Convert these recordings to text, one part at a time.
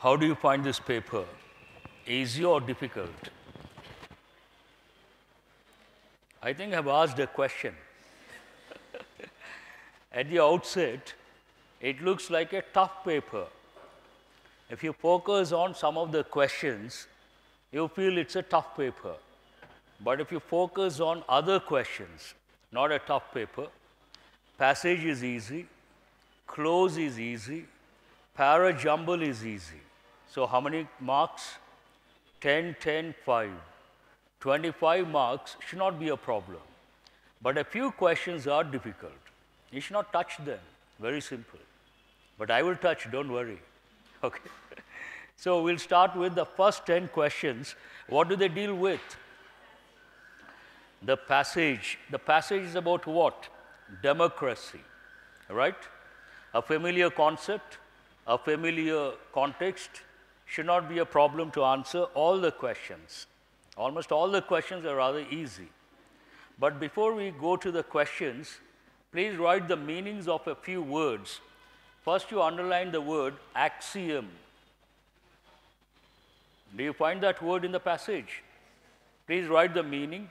How do you find this paper? Easy or difficult? I think I've asked a question. At the outset, it looks like a tough paper. If you focus on some of the questions, you feel it's a tough paper. But if you focus on other questions, not a tough paper, passage is easy, close is easy, para jumble is easy. So how many marks? 10, 10, 5. 25 marks should not be a problem. But a few questions are difficult. You should not touch them. Very simple. But I will touch, don't worry. Okay. So we'll start with the first 10 questions. What do they deal with? The passage. The passage is about what? Democracy. Right? A familiar concept, a familiar context should not be a problem to answer all the questions. Almost all the questions are rather easy. But before we go to the questions, please write the meanings of a few words. First, you underline the word axiom. Do you find that word in the passage? Please write the meaning.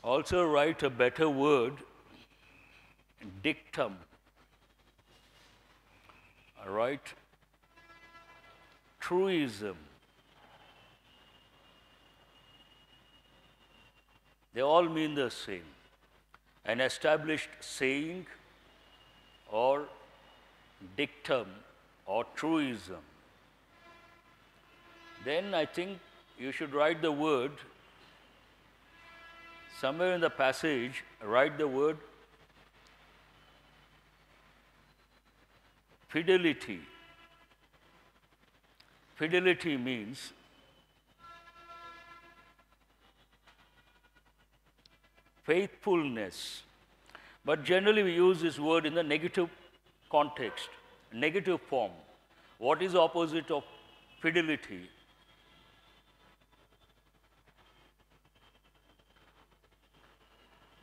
Also write a better word, dictum. All right? Truism. They all mean the same. An established saying or dictum or truism. Then I think you should write the word. Somewhere in the passage, write the word fidelity. Fidelity means faithfulness. But generally we use this word in the negative context, negative form. What is the opposite of fidelity?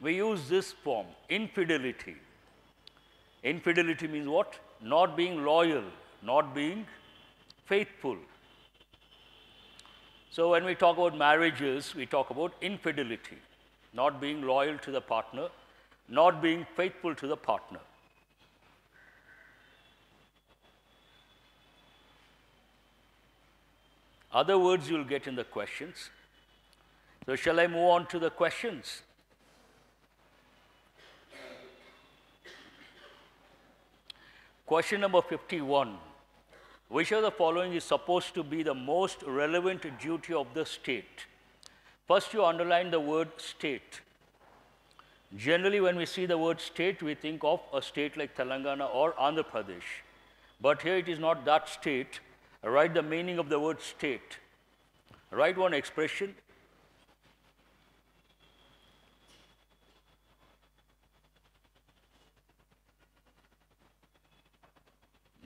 We use this form, infidelity. Infidelity means what? Not being loyal, not being faithful. So when we talk about marriages, we talk about infidelity, not being loyal to the partner, not being faithful to the partner. Other words you will get in the questions. So shall I move on to the questions? Question number 51. Which of the following is supposed to be the most relevant duty of the state? First, you underline the word state. Generally, when we see the word state, we think of a state like Telangana or Andhra Pradesh. But here it is not that state. Write the meaning of the word state. Write one expression.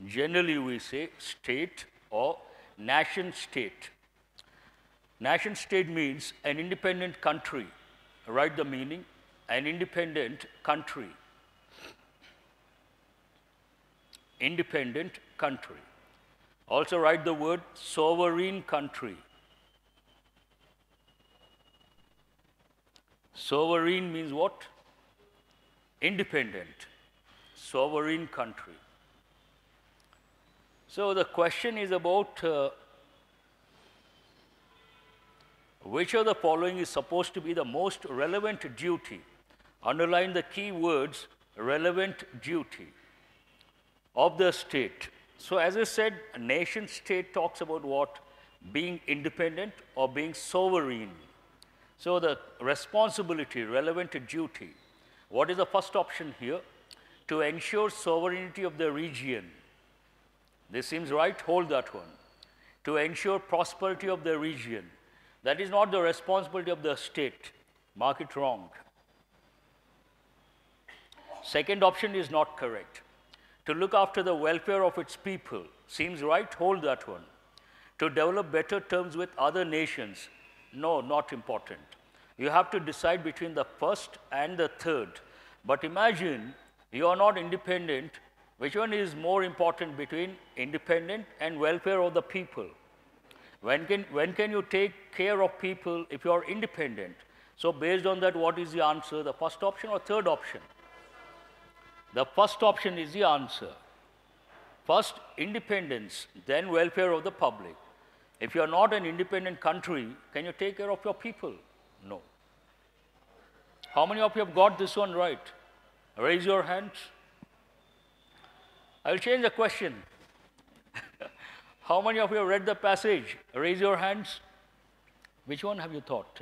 Generally, we say state or nation state. Nation state means an independent country. Write the meaning, an independent country. Independent country. Also write the word sovereign country. Sovereign means what? Independent. Sovereign country. So the question is about which of the following is supposed to be the most relevant duty. Underline the key words, relevant duty of the state. So as I said, a nation state talks about what? Being independent or being sovereign. So the responsibility, relevant duty. What is the first option here? To ensure sovereignty of the region. This seems right, hold that one. To ensure prosperity of the region. That is not the responsibility of the state. Mark it wrong. Second option is not correct. To look after the welfare of its people. Seems right? Hold that one. To develop better terms with other nations. No, not important. You have to decide between the first and the third. But imagine you are not independent. Which one is more important between independent and welfare of the people? When can you take care of people if you are independent? So based on that, what is the answer? The first option or third option? The first option is the answer. First, independence, then welfare of the public. If you are not an independent country, can you take care of your people? No. How many of you have got this one right? Raise your hands. I will change the question. How many of you have read the passage? Raise your hands. Which one have you thought?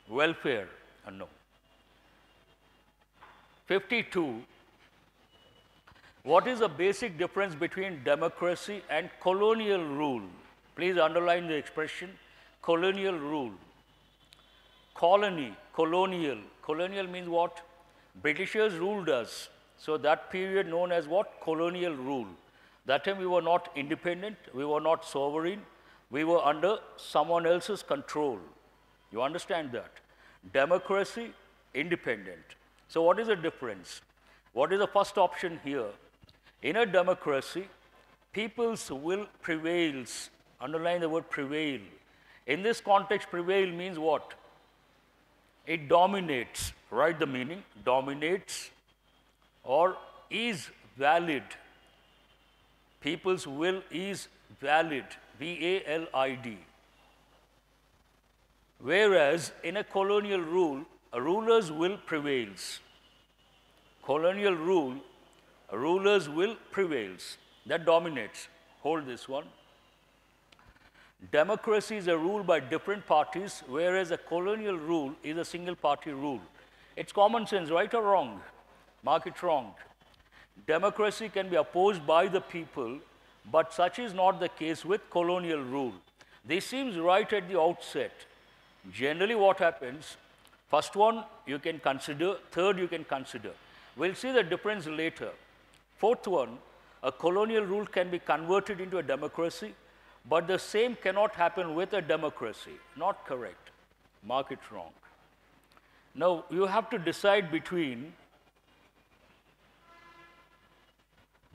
Welfare? No. 52. What is the basic difference between democracy and colonial rule? Please underline the expression colonial rule. Colony, colonial. Colonial means what? Britishers ruled us. So that period known as what? Colonial rule. That time we were not independent, we were not sovereign, we were under someone else's control. You understand that? Democracy, independent. So what is the difference? What is the first option here? In a democracy, people's will prevails. Underline the word prevail. In this context, prevail means what? It dominates. Write the meaning. Dominates or is valid. People's will is valid. V-A-L-I-D. Whereas in a colonial rule, a ruler's will prevails. Colonial rule, a ruler's will prevails. That dominates. Hold this one. Democracy is a rule by different parties, whereas a colonial rule is a single party rule. It's common sense, right or wrong? Mark it wrong. Democracy can be opposed by the people, but such is not the case with colonial rule. This seems right at the outset. Generally what happens, first one you can consider, third you can consider. We'll see the difference later. Fourth one, a colonial rule can be converted into a democracy, but the same cannot happen with a democracy. Not correct. Mark it wrong. Now you have to decide between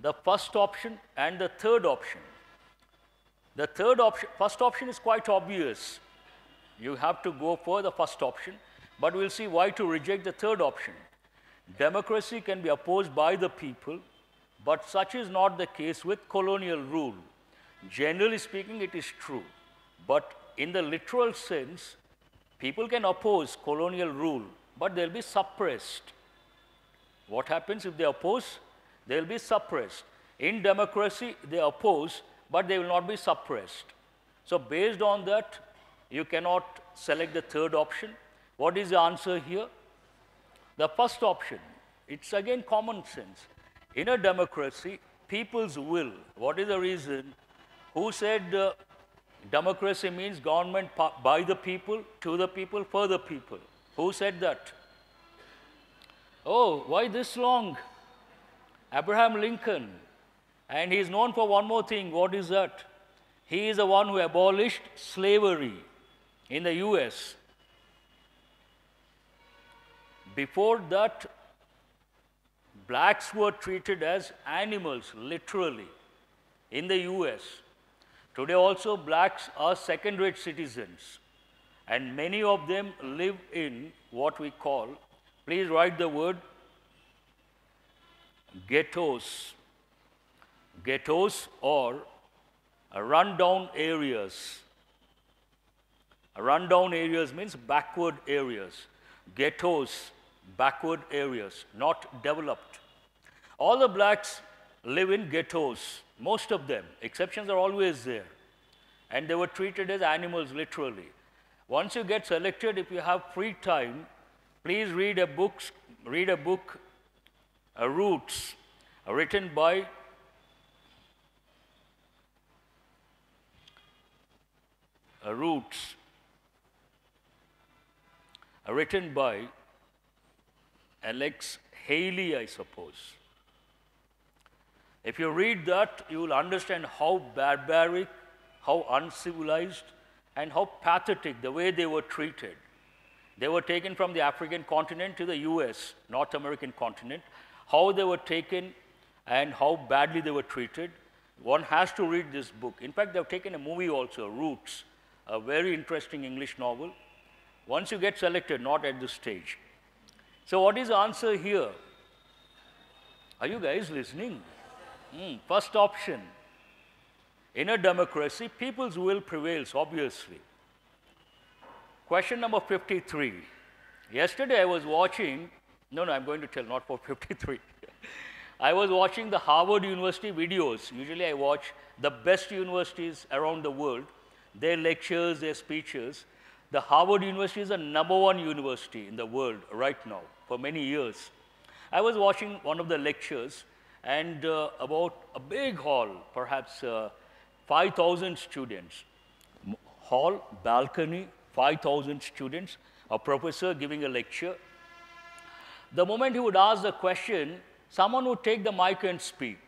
the first option and the third option. The third option, first option is quite obvious. You have to go for the first option, but we'll see why to reject the third option. Democracy can be opposed by the people, but such is not the case with colonial rule. Generally speaking, it is true, but in the literal sense, people can oppose colonial rule, but they'll be suppressed. What happens if they oppose? They will be suppressed. In democracy, they oppose, but they will not be suppressed. So based on that, you cannot select the third option. What is the answer here? The first option. It's again common sense. In a democracy, people's will. What is the reason? Who said democracy means government by the people, to the people, for the people? Who said that? Oh, why this long? Abraham Lincoln. And he is known for one more thing. What is that? He is the one who abolished slavery in the US. Before that, blacks were treated as animals, literally, in the US. Today also, blacks are second-rate citizens. And many of them live in what we call, please write the word, ghettos. Ghettos or rundown areas. Rundown areas means backward areas. Ghettos, backward areas, not developed. All the blacks live in ghettos, most of them. Exceptions are always there. And they were treated as animals, literally. Once you get selected, if you have free time, please read a book, Roots, written by Alex Haley, I suppose. If you read that, you will understand how barbaric, how uncivilized, and how pathetic the way they were treated. They were taken from the African continent to the US, North American continent, how they were taken and how badly they were treated. One has to read this book. In fact, they've taken a movie also, Roots, a very interesting English novel. Once you get selected, not at this stage. So what is the answer here? Are you guys listening? First option. In a democracy, people's will prevails, obviously. Question number 53. Yesterday I was watching, I'm going to tell, not for 53. I was watching the Harvard University videos. Usually I watch the best universities around the world, their lectures, their speeches. The Harvard University is the #1 university in the world right now for many years. I was watching one of the lectures and about a big hall, perhaps 5,000 students. Hall, balcony, 5,000 students, a professor giving a lecture. The moment he would ask the question, someone would take the mic and speak.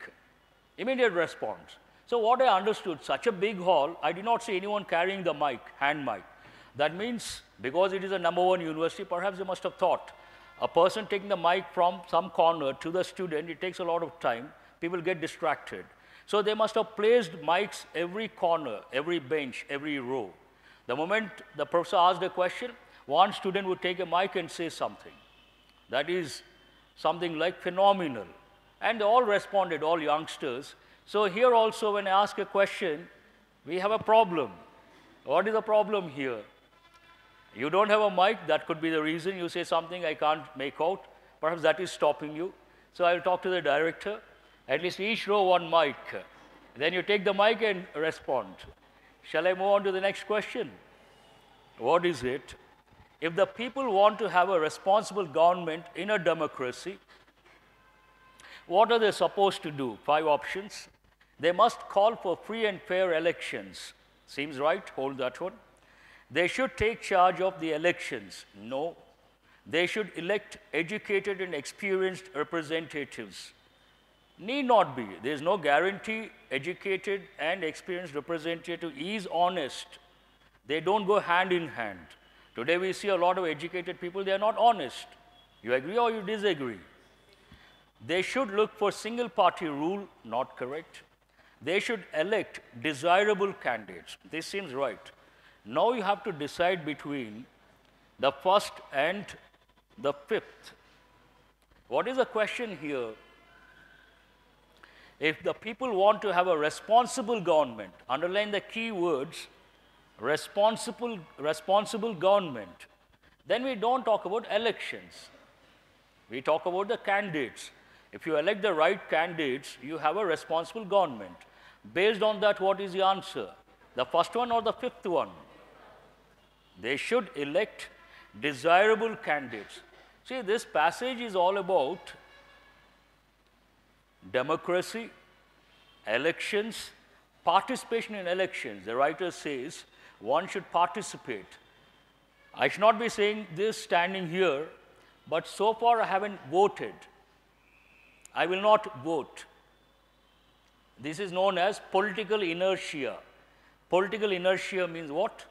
Immediate response. So what I understood, such a big hall, I did not see anyone carrying the mic, hand mic. That means, because it is a #1 university, perhaps they must have thought, a person taking the mic from some corner to the student, it takes a lot of time, people get distracted. So they must have placed mics every corner, every bench, every row. The moment the professor asked a question, one student would take a mic and say something. That is something like phenomenal. And they all responded, all youngsters. So here also, when I ask a question, we have a problem. What is the problem here? You don't have a mic, that could be the reason. You say something I can't make out. Perhaps that is stopping you. So I'll talk to the director. At least each row one mic. Then you take the mic and respond. Shall I move on to the next question? What is it? If the people want to have a responsible government in a democracy, what are they supposed to do? 5 options. They must call for free and fair elections. Seems right, hold that one. They should take charge of the elections. No. They should elect educated and experienced representatives. Need not be. There is no guarantee educated and experienced representative is honest. They don't go hand in hand. Today we see a lot of educated people, they are not honest. You agree or you disagree? They should look for single party rule, not correct. They should elect desirable candidates. This seems right. Now you have to decide between the first and the fifth. What is the question here? If the people want to have a responsible government, underline the key words, responsible government, then we don't talk about elections. We talk about the candidates. If you elect the right candidates, you have a responsible government. Based on that, what is the answer? The first one or the fifth one? They should elect desirable candidates. See, this passage is all about democracy, elections, participation in elections. The writer says one should participate. I should not be saying this standing here, but so far I haven't voted. I will not vote. This is known as political inertia. Political inertia means what?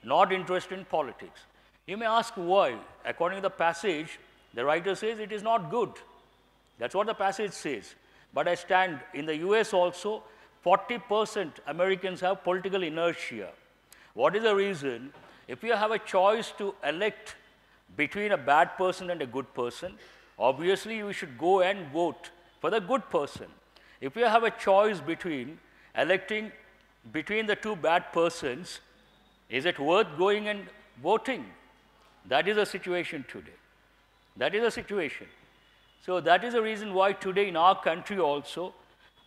Not interested in politics. You may ask why. According to the passage, the writer says it is not good. That's what the passage says. But I stand in the US also, 40% Americans have political inertia. What is the reason? If you have a choice to elect between a bad person and a good person, obviously you should go and vote for the good person. If you have a choice between electing between the 2 bad persons, is it worth going and voting? That is the situation today. That is the situation. So that is the reason why today in our country also,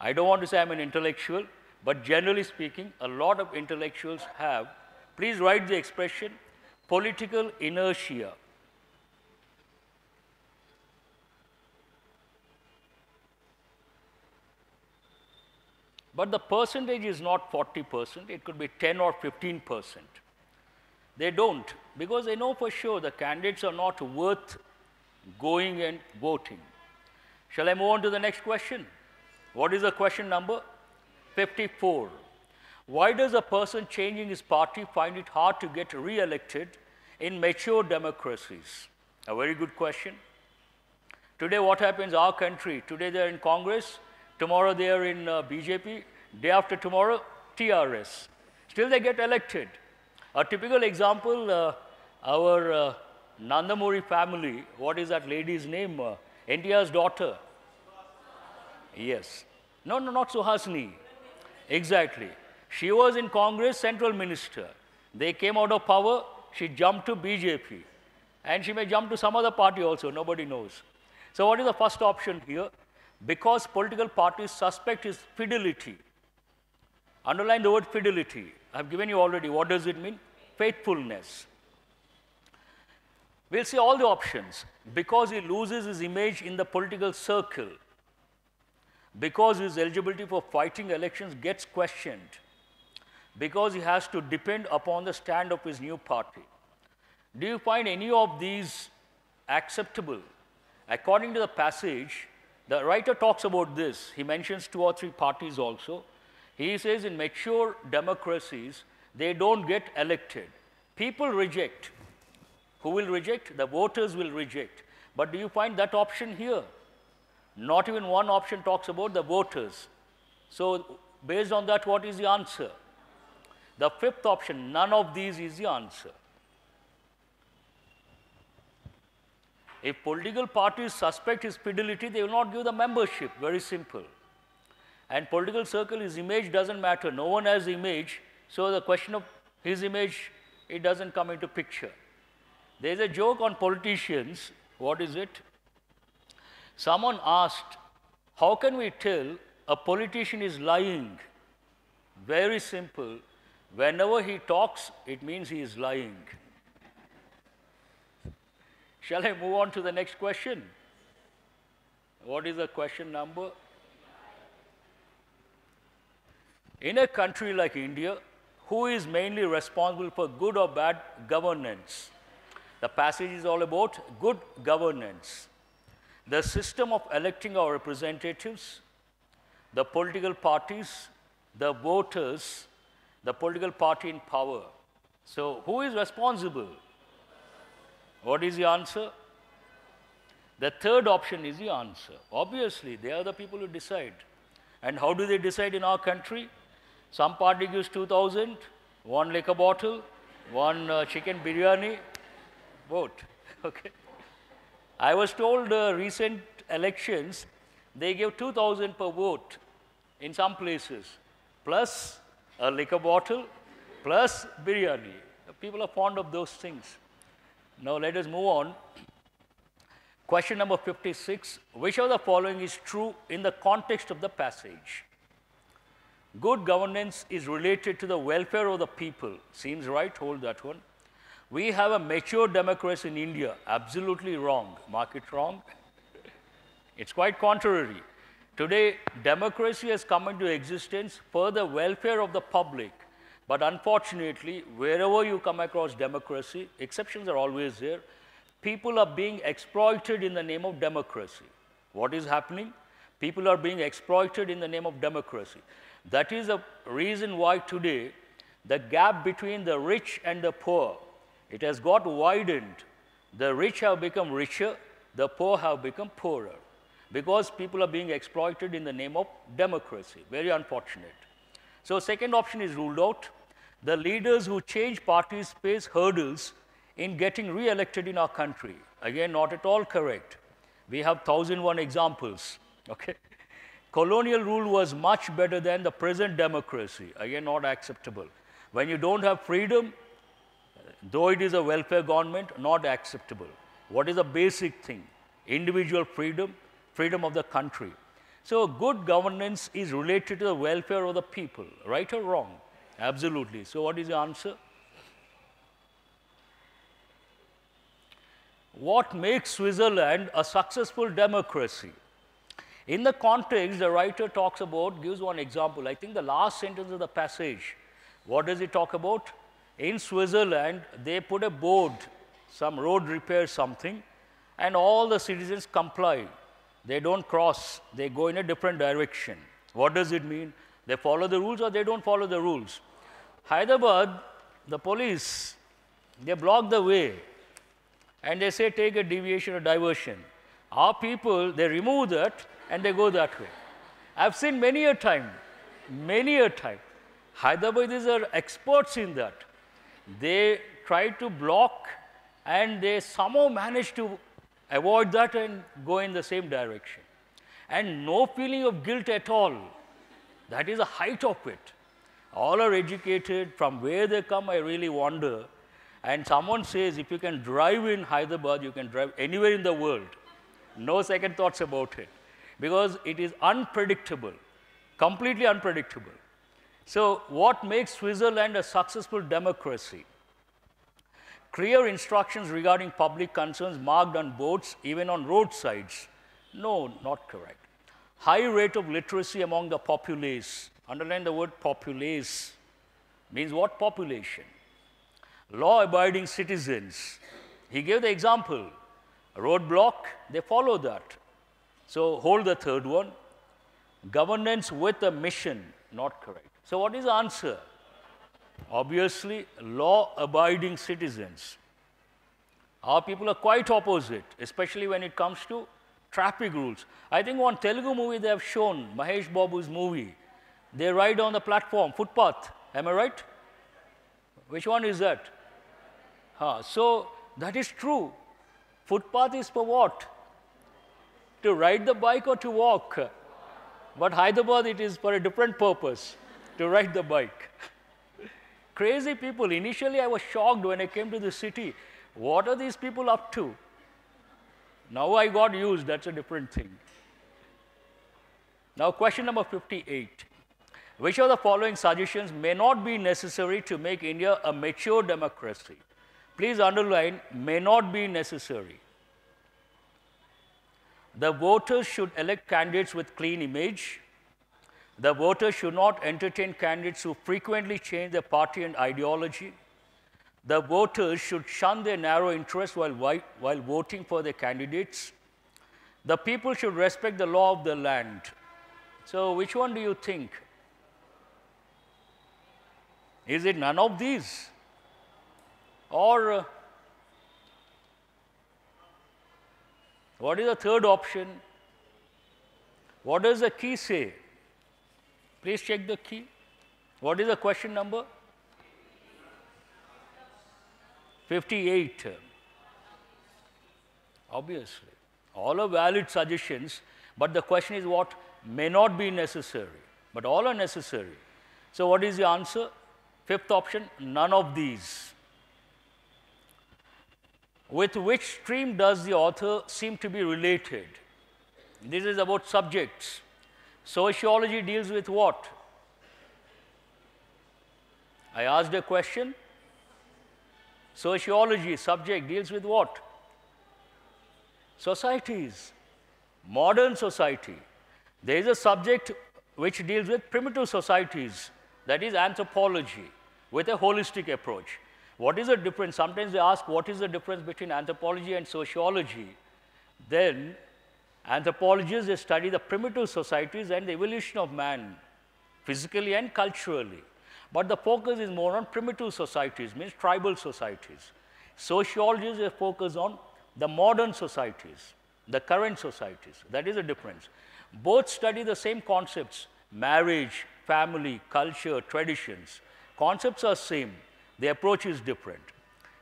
I don't want to say I'm an intellectual, but generally speaking, a lot of intellectuals have, please write the expression, political inertia. But the percentage is not 40%, it could be 10 or 15%. They don't, because they know for sure the candidates are not worth going and voting. Shall I move on to the next question? What is the question number? 54. Why does a person changing his party find it hard to get re-elected in mature democracies? A very good question. Today what happens in our country? Today they are in Congress, tomorrow they are in BJP, day after tomorrow TRS. Still they get elected. A typical example, our Nandamuri family, what is that lady's name? NTR's daughter. Yes. No, not Suhasini. Exactly. She was in Congress, central minister. They came out of power, she jumped to BJP. And she may jump to some other party also, nobody knows. So what is the first option here? Because political parties suspect his fidelity. Underline the word fidelity. I have given you already. What does it mean? Faithfulness. We'll see all the options. Because he loses his image in the political circle. Because his eligibility for fighting elections gets questioned. Because he has to depend upon the stand of his new party. Do you find any of these acceptable? According to the passage, the writer talks about this. He mentions 2 or 3 parties also. He says in mature democracies, they don't get elected. People reject. Who will reject? The voters will reject. But do you find that option here? Not even one option talks about the voters. So based on that, what is the answer? The 5th option, none of these is the answer. If political parties suspect his fidelity, they will not give the membership, very simple. And political circle, his image doesn't matter. No one has image, so the question of his image, it doesn't come into picture. There's a joke on politicians. What is it? Someone asked, how can we tell a politician is lying? Very simple. Whenever he talks, it means he is lying. Shall I move on to the next question? What is the question number? In a country like India, who is mainly responsible for good or bad governance? The passage is all about good governance. The system of electing our representatives, the political parties, the voters, the political party in power. So who is responsible? What is the answer? The 3rd option is the answer. Obviously, they are the people who decide. And how do they decide in our country? Some party gives 2,000, 1 liquor bottle, 1 chicken biryani, vote. Okay. I was told recent elections, they give 2,000 per vote in some places, plus a liquor bottle, plus biryani. People are fond of those things. Now let us move on. Question number 56. Which of the following is true in the context of the passage? Good governance is related to the welfare of the people. Seems right, hold that one. We have a mature democracy in India. Absolutely wrong. Mark it wrong. It's quite contrary. Today, democracy has come into existence for the welfare of the public. But unfortunately, wherever you come across democracy, exceptions are always there, people are being exploited in the name of democracy. What is happening? People are being exploited in the name of democracy. That is the reason why today the gap between the rich and the poor, it has got widened. The rich have become richer, the poor have become poorer, because people are being exploited in the name of democracy. Very unfortunate. So second option is ruled out. The leaders who change parties face hurdles in getting re-elected in our country. Again, not at all correct. We have 1,001 examples. Okay? Colonial rule was much better than the present democracy. Again, not acceptable. When you don't have freedom, though it is a welfare government, not acceptable. What is the basic thing? Individual freedom, freedom of the country. So good governance is related to the welfare of the people, right or wrong? Absolutely. So what is the answer? What makes Switzerland a successful democracy? In the context, the writer talks about, gives one example. I think the last sentence of the passage. What does he talk about? In Switzerland, they put a board, some road repair something, and all the citizens comply. They don't cross, they go in a different direction. What does it mean? They follow the rules or they don't follow the rules. Hyderabad, the police, they block the way and they say take a deviation or diversion. Our people, they remove that and they go that way. I've seen many a time. Hyderabadis are experts in that. They try to block and they somehow manage to avoid that and go in the same direction. And no feeling of guilt at all. That is the height of it. All are educated. From where they come, I really wonder. And someone says, if you can drive in Hyderabad, you can drive anywhere in the world. No second thoughts about it. Because it is unpredictable, completely unpredictable. So what makes Switzerland a successful democracy? Clear instructions regarding public concerns marked on boards, even on roadsides. No, not correct. High rate of literacy among the populace. Underline the word populace. Means what? Population. Law-abiding citizens. He gave the example. A roadblock, they follow that. So hold the third one. Governance with a mission. Not correct. So what is the answer? Obviously, law-abiding citizens. Our people are quite opposite, especially when it comes to traffic rules. I think one Telugu movie they have shown, Mahesh Babu's movie. They ride on the platform, footpath. Am I right? Which one is that? So that is true. Footpath is for what? To ride the bike or to walk? But Hyderabad, it is for a different purpose, to ride the bike. Crazy people. Initially, I was shocked when I came to the city. What are these people up to? Now I got used. That's a different thing. Now, question number 58. Which of the following suggestions may not be necessary to make India a mature democracy? Please underline, may not be necessary. The voters should elect candidates with clean image. The voters should not entertain candidates who frequently change their party and ideology. The voters should shun their narrow interests while voting for their candidates. The people should respect the law of the land. So which one do you think? Is it none of these? Or what is the third option? What does the key say? Please check the key. What is the question number? 58. Obviously. All are valid suggestions, but the question is what may not be necessary. But all are necessary. So what is the answer? Fifth option, none of these. With which stream does the author seem to be related? This is about subjects. Sociology deals with what? I asked a question. Sociology subject deals with what? Societies, modern society. There is a subject which deals with primitive societies, that is anthropology, with a holistic approach. What is the difference? Sometimes they ask, what is the difference between anthropology and sociology? Then, anthropologists, they study the primitive societies and the evolution of man, physically and culturally. But the focus is more on primitive societies, means tribal societies. Sociologists, they focus on the modern societies, the current societies. That is the difference. Both study the same concepts, marriage, family, culture, traditions. Concepts are same. The approach is different.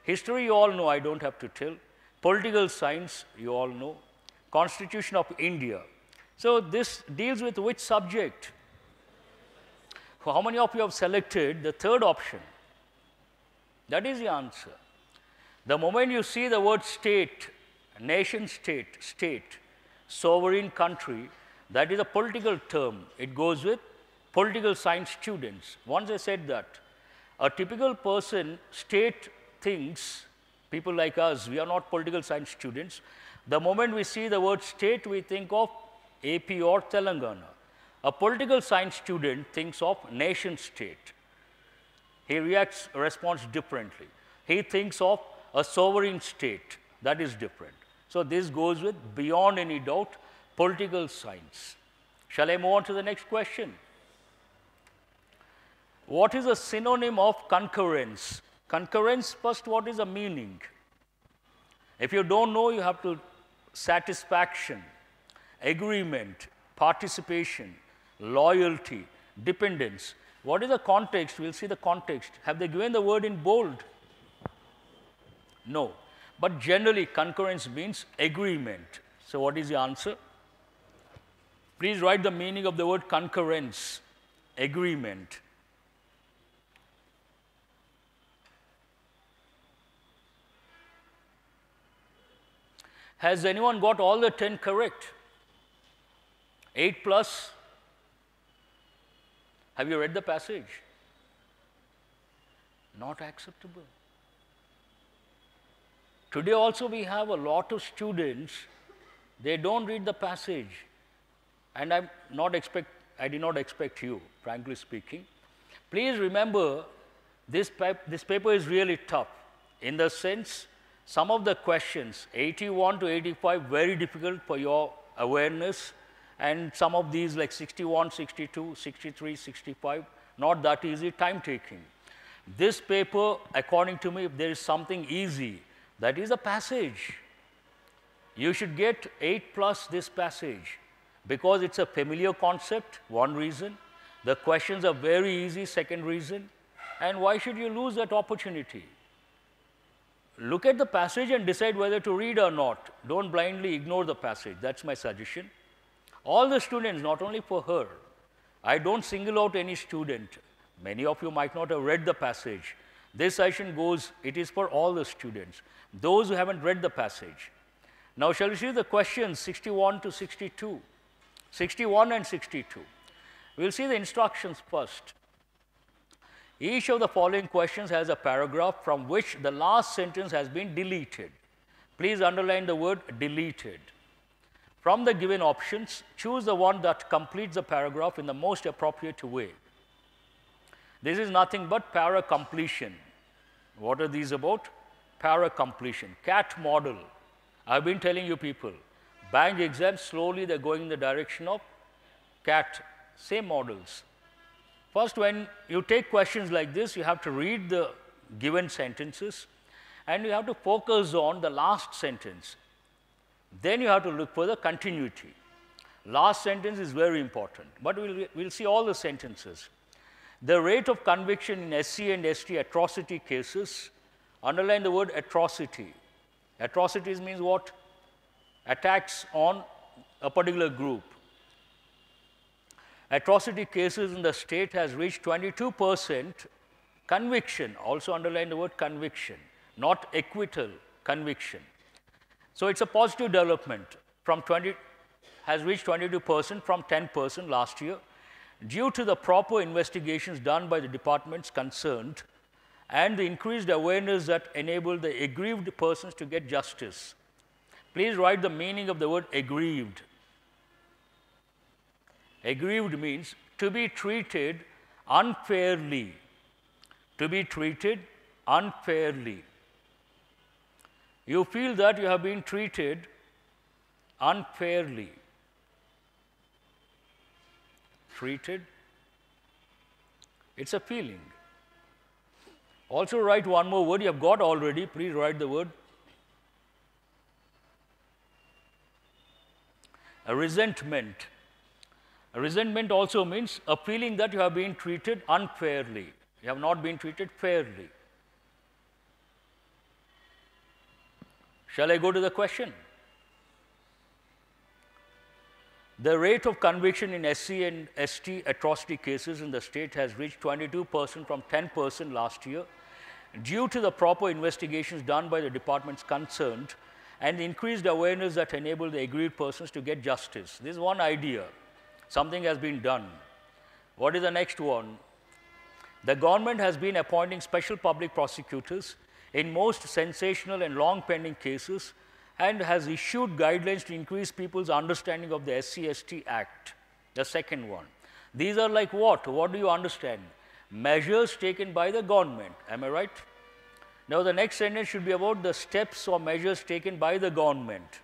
History, you all know, I don't have to tell. Political science, you all know. Constitution of India. So this deals with which subject? How many of you have selected the third option? That is the answer. The moment you see the word state, nation state, state, sovereign country, that is a political term. It goes with political science students. Once I said that, a typical person, state thinks, people like us, we are not political science students. The moment we see the word state, we think of AP or Telangana. A political science student thinks of nation state. He responds differently. He thinks of a sovereign state. That is different. So this goes with, beyond any doubt, political science. Shall I move on to the next question? What is a synonym of concurrence? Concurrence, first, what is the meaning? If you don't know, you have to satisfaction, agreement, participation, loyalty, dependence. What is the context? We'll see the context. Have they given the word in bold? No. But generally, concurrence means agreement. So what is the answer? Please write the meaning of the word concurrence, agreement. Has anyone got all the 10 correct? 8 plus? Have you read the passage? Not acceptable. Today also we have a lot of students, they don't read the passage. And I did not expect you, frankly speaking. Please remember, this paper is really tough in the sense, some of the questions, 81 to 85, very difficult for your awareness, and some of these like 61, 62, 63, 65, not that easy, time taking. This paper, according to me, if there is something easy, that is a passage. You should get 8 plus this passage because it's a familiar concept, one reason. The questions are very easy, second reason. And why should you lose that opportunity? Look at the passage and decide whether to read or not. Don't blindly ignore the passage. That's my suggestion. All the students, not only for her, I don't single out any student. Many of you might not have read the passage. This session goes, it is for all the students, those who haven't read the passage. Now, shall we see the questions 61 to 62? 61 and 62. We'll see the instructions first. Each of the following questions has a paragraph from which the last sentence has been deleted. Please underline the word deleted. From the given options, choose the one that completes the paragraph in the most appropriate way. This is nothing but para-completion. What are these about? Para-completion, CAT model. I've been telling you people, bank exams, slowly they're going in the direction of CAT, same models. First, when you take questions like this, you have to read the given sentences and you have to focus on the last sentence. Then you have to look for the continuity. Last sentence is very important, but we'll see all the sentences. The rate of conviction in SC and ST atrocity cases, underline the word atrocity. Atrocities means what? Attacks on a particular group. Atrocity cases in the state has reached 22% conviction, also underline the word conviction, not acquittal, conviction. So it's a positive development from has reached 22% from 10% last year due to the proper investigations done by the departments concerned and the increased awareness that enabled the aggrieved persons to get justice. Please write the meaning of the word aggrieved. Aggrieved means to be treated unfairly. To be treated unfairly. You feel that you have been treated unfairly. Treated, it's a feeling. Also write one more word you have got already. Please write the word a resentment. A resentment also means a feeling that you have been treated unfairly. You have not been treated fairly. Shall I go to the question? The rate of conviction in SC and ST atrocity cases in the state has reached 22% from 10% last year due to the proper investigations done by the departments concerned and the increased awareness that enabled the aggrieved persons to get justice. This is one idea. Something has been done. What is the next one? The government has been appointing special public prosecutors in most sensational and long pending cases and has issued guidelines to increase people's understanding of the SC/ST Act, the second one. These are like what? What do you understand? Measures taken by the government. Am I right? Now, the next sentence should be about the steps or measures taken by the government.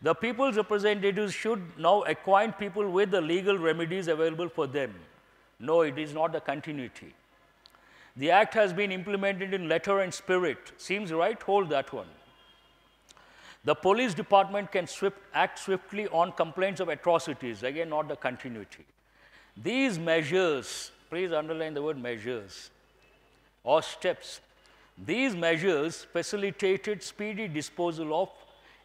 The people's representatives should now acquaint people with the legal remedies available for them. No, it is not the continuity. The act has been implemented in letter and spirit. Seems right? Hold that one. The police department can act swiftly on complaints of atrocities. Again, not the continuity. These measures, please underline the word measures or steps. These measures facilitated speedy disposal of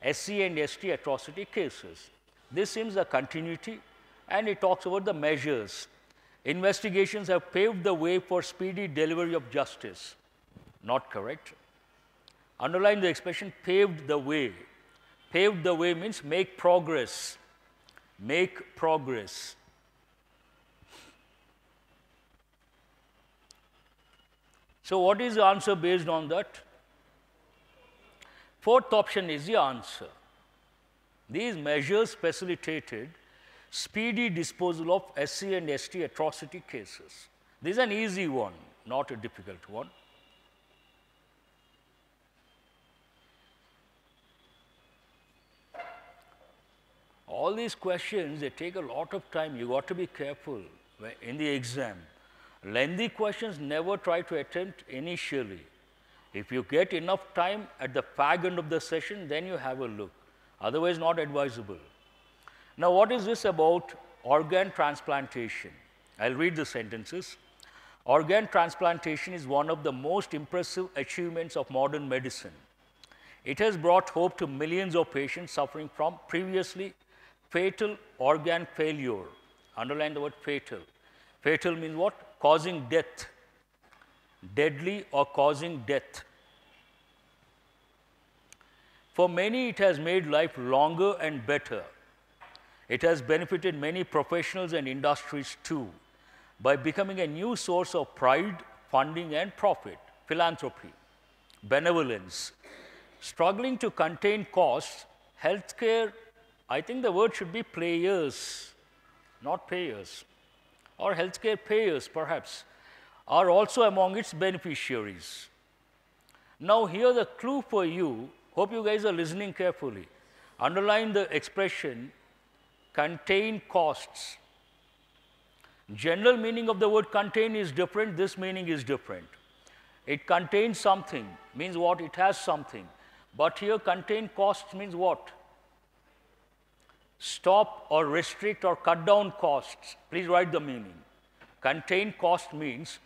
SC and ST atrocity cases. This seems the continuity, and it talks about the measures. Investigations have paved the way for speedy delivery of justice. Not correct. Underline the expression paved the way. Paved the way means make progress. Make progress. So what is the answer based on that? Fourth option is the answer. These measures facilitated speedy disposal of SC and ST atrocity cases. This is an easy one, not a difficult one. All these questions, they take a lot of time. You got to be careful in the exam. Lengthy questions never try to attempt initially. If you get enough time at the fag end of the session, then you have a look. Otherwise, not advisable. Now, what is this about organ transplantation? I'll read the sentences. Organ transplantation is one of the most impressive achievements of modern medicine. It has brought hope to millions of patients suffering from previously fatal organ failure. Underline the word fatal. Fatal means what? Causing death. Deadly or causing death. For many, it has made life longer and better. It has benefited many professionals and industries too by becoming a new source of pride, funding and profit, philanthropy, benevolence. Struggling to contain costs, healthcare, I think the word should be players, not payers, or healthcare payers perhaps, are also among its beneficiaries. Now, here the clue for you, hope you guys are listening carefully. Underline the expression contain costs. General meaning of the word contain is different, this meaning is different. It contains something, means what? It has something. But here contain costs means what? Stop or restrict or cut down costs. Please write the meaning. Contain cost means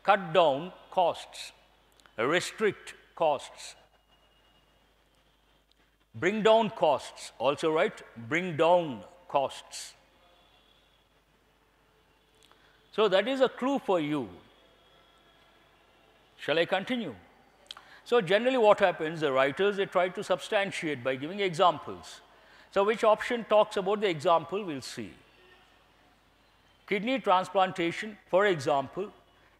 cut down costs, restrict costs. Bring down costs, also right? Bring down costs. So that is a clue for you. Shall I continue? So generally what happens, the writers, they try to substantiate by giving examples. So which option talks about the example, we'll see. Kidney transplantation, for example,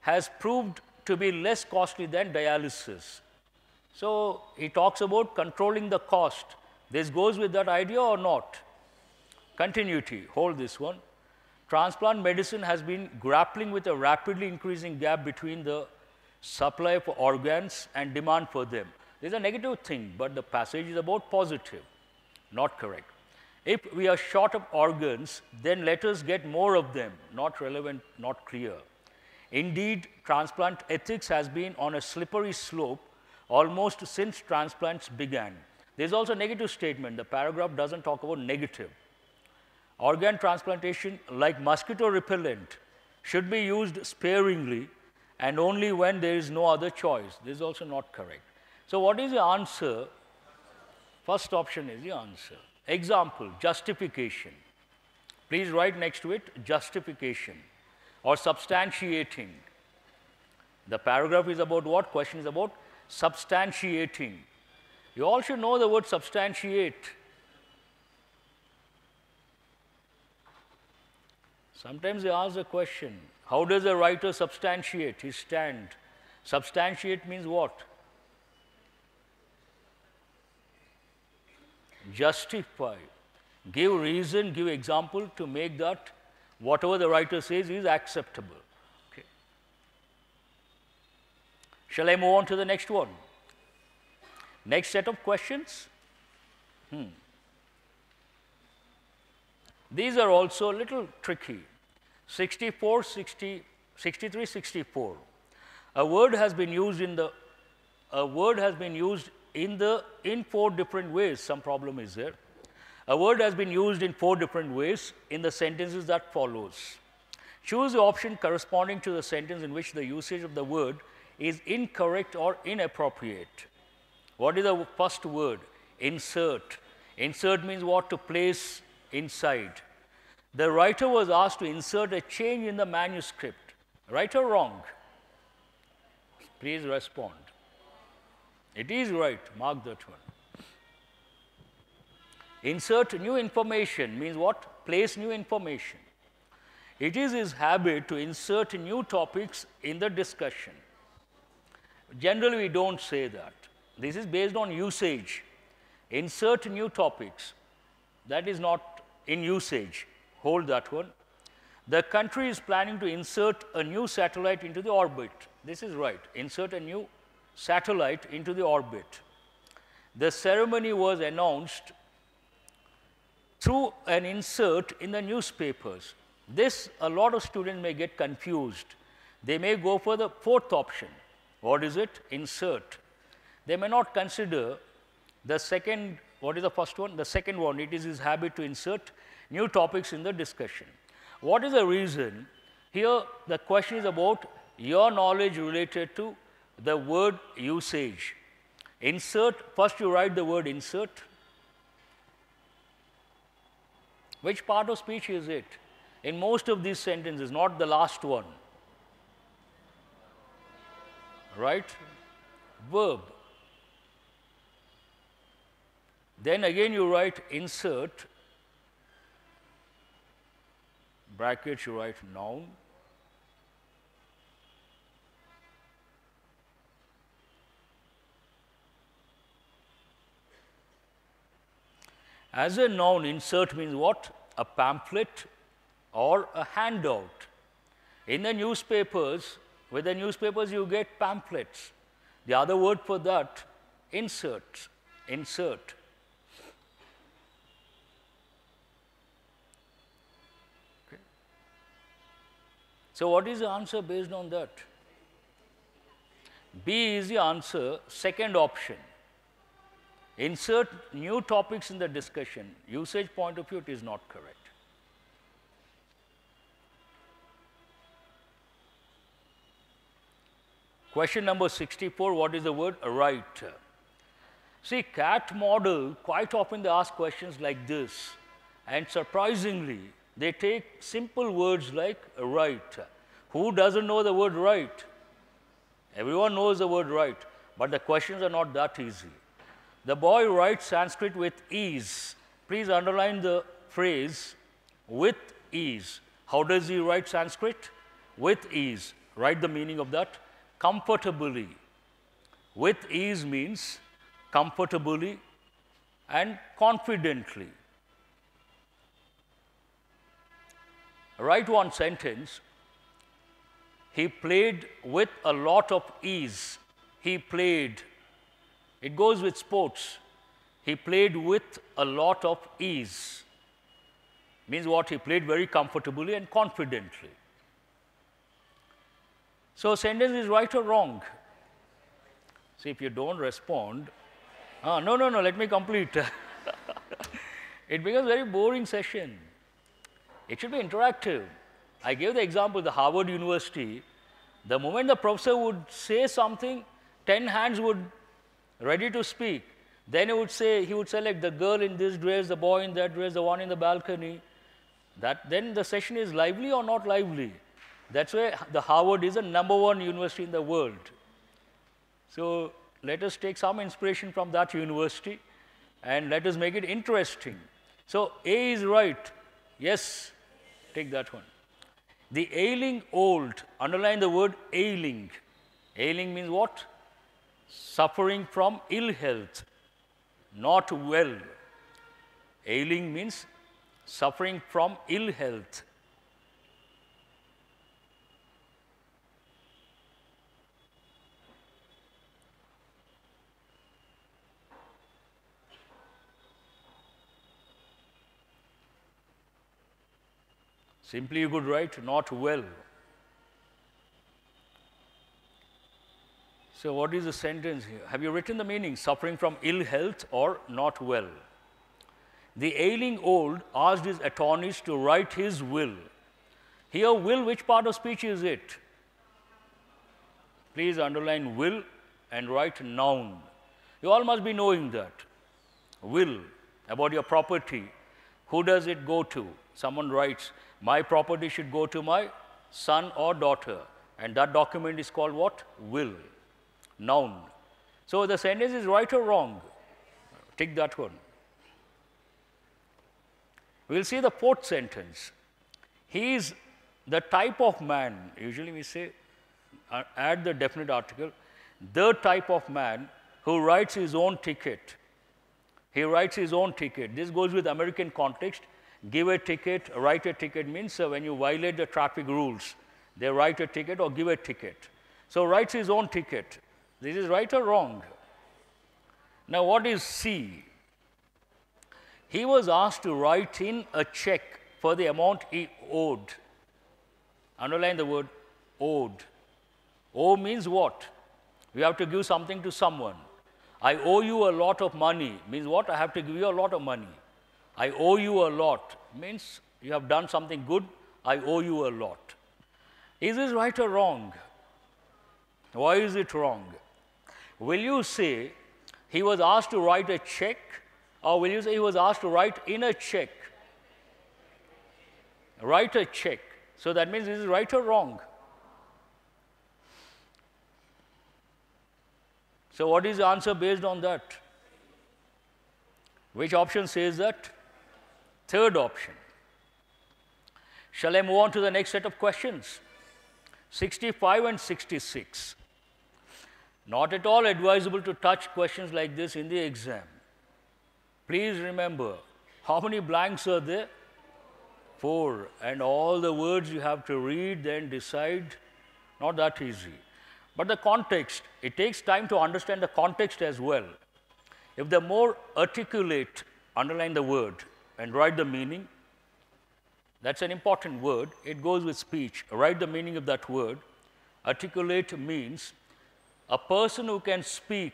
has proved to be less costly than dialysis. So he talks about controlling the cost. This goes with that idea or not? Continuity, hold this one. Transplant medicine has been grappling with a rapidly increasing gap between the supply of organs and demand for them. This is a negative thing, but the passage is about positive. Not correct. If we are short of organs, then let us get more of them. Not relevant, not clear. Indeed, transplant ethics has been on a slippery slope almost since transplants began. There is also a negative statement. The paragraph doesn't talk about negative. Organ transplantation, like mosquito repellent, should be used sparingly and only when there is no other choice. This is also not correct. So what is the answer? First option is the answer. Example, justification. Please write next to it, justification or substantiating. The paragraph is about what? Question is about substantiating. You all should know the word substantiate. Sometimes they ask the question, how does a writer substantiate his stand? Substantiate means what? Justify. Give reason, give example to make that whatever the writer says is acceptable. Okay. Shall I move on to the next one? Next set of questions? These are also a little tricky. 64, 60, 63, 64. A word has been used in four different ways. Some problem is there. A word has been used in four different ways in the sentences that follows. Choose the option corresponding to the sentence in which the usage of the word is incorrect or inappropriate. What is the first word? Insert. Insert means what? To place inside. The writer was asked to insert a change in the manuscript. Right or wrong? Please respond. It is right. Mark that one. Insert new information means what? Place new information. It is his habit to insert new topics in the discussion. Generally, we don't say that. This is based on usage. Insert new topics. That is not in usage. Hold that one. The country is planning to insert a new satellite into the orbit. This is right. Insert a new satellite into the orbit. The ceremony was announced through an insert in the newspapers. This, a lot of students may get confused. They may go for the fourth option. What is it? Insert. They may not consider the second. What is the first one? The second one. It is his habit to insert new topics in the discussion. What is the reason? Here, the question is about your knowledge related to the word usage. Insert, first you write the word insert. Which part of speech is it? In most of these sentences, not the last one. Right? Verb. Then again you write insert, brackets you write noun. As a noun, insert means what? A pamphlet or a handout. In the newspapers, with the newspapers you get pamphlets. The other word for that, insert. Insert. Okay. So, what is the answer based on that? B is the answer, second option. Insert new topics in the discussion. Usage point of view, it is not correct. Question number 64, what is the word? Right. See, CAT model, quite often they ask questions like this, and surprisingly, they take simple words like right. Who doesn't know the word right? Everyone knows the word right, but the questions are not that easy. The boy writes Sanskrit with ease. Please underline the phrase with ease. How does he write Sanskrit? With ease. Write the meaning of that. Comfortably. With ease means comfortably and confidently. Write one sentence. He played with a lot of ease. He played. It goes with sports. He played with a lot of ease. Means what? He played very comfortably and confidently. So, sentence is right or wrong? See, if you don't respond, no, let me complete. It becomes a very boring session. It should be interactive. I gave the example, the Harvard University. The moment the professor would say something, 10 hands would ready to speak. Then he would select the girl in this dress, the boy in that dress, the one in the balcony. Then the session is lively or not lively. That's why the Harvard is the #1 university in the world. So let us take some inspiration from that university and let us make it interesting. So A is right. Yes, take that one. The ailing old, underline the word ailing. Ailing means what? Suffering from ill health, not well. Ailing means suffering from ill health. Simply you could write not well. So what is the sentence here? Have you written the meaning? Suffering from ill health or not well. The ailing old asked his attorneys to write his will. Here, will, which part of speech is it? Please underline will and write noun. You all must be knowing that. Will, about your property. Who does it go to? Someone writes, my property should go to my son or daughter. And that document is called what? Will. Noun. So the sentence is right or wrong? Tick that one. We'll see the fourth sentence. He is the type of man, usually we say, add the definite article, the type of man who writes his own ticket. He writes his own ticket. This goes with American context. Give a ticket, write a ticket means when you violate the traffic rules, they write a ticket or give a ticket. So writes his own ticket. This is right or wrong? Now what is C? He was asked to write in a check for the amount he owed. Underline the word owed. Owe means what? We have to give something to someone. I owe you a lot of money means what? I have to give you a lot of money. I owe you a lot means you have done something good. I owe you a lot. Is this right or wrong? Why is it wrong? Will you say he was asked to write a check, or will you say he was asked to write in a check? Write a check. So that means this is right or wrong? So what is the answer based on that? Which option says that? Third option. Shall I move on to the next set of questions? 65 and 66. Not at all advisable to touch questions like this in the exam. Please remember, how many blanks are there? 4. And all the words you have to read, then decide. Not that easy. But the context, it takes time to understand the context as well. If the more articulate, underline the word and write the meaning. That's an important word. It goes with speech. Write the meaning of that word. Articulate means a person who can speak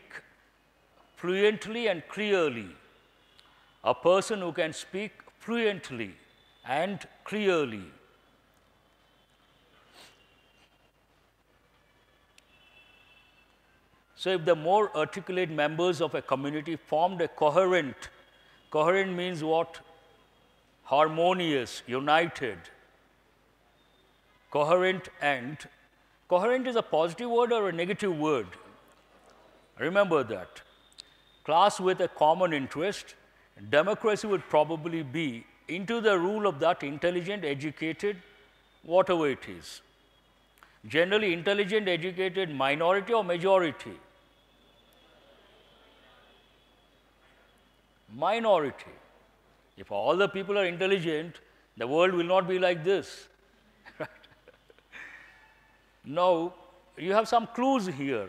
fluently and clearly. A person who can speak fluently and clearly. So if the more articulate members of a community formed a coherent means what? Harmonious, united. Coherent is a positive word or a negative word? Remember that. Class with a common interest, democracy would probably be into the rule of that intelligent, educated, whatever it is. Generally intelligent, educated minority or majority? Minority. If all the people are intelligent, the world will not be like this. Now, you have some clues here.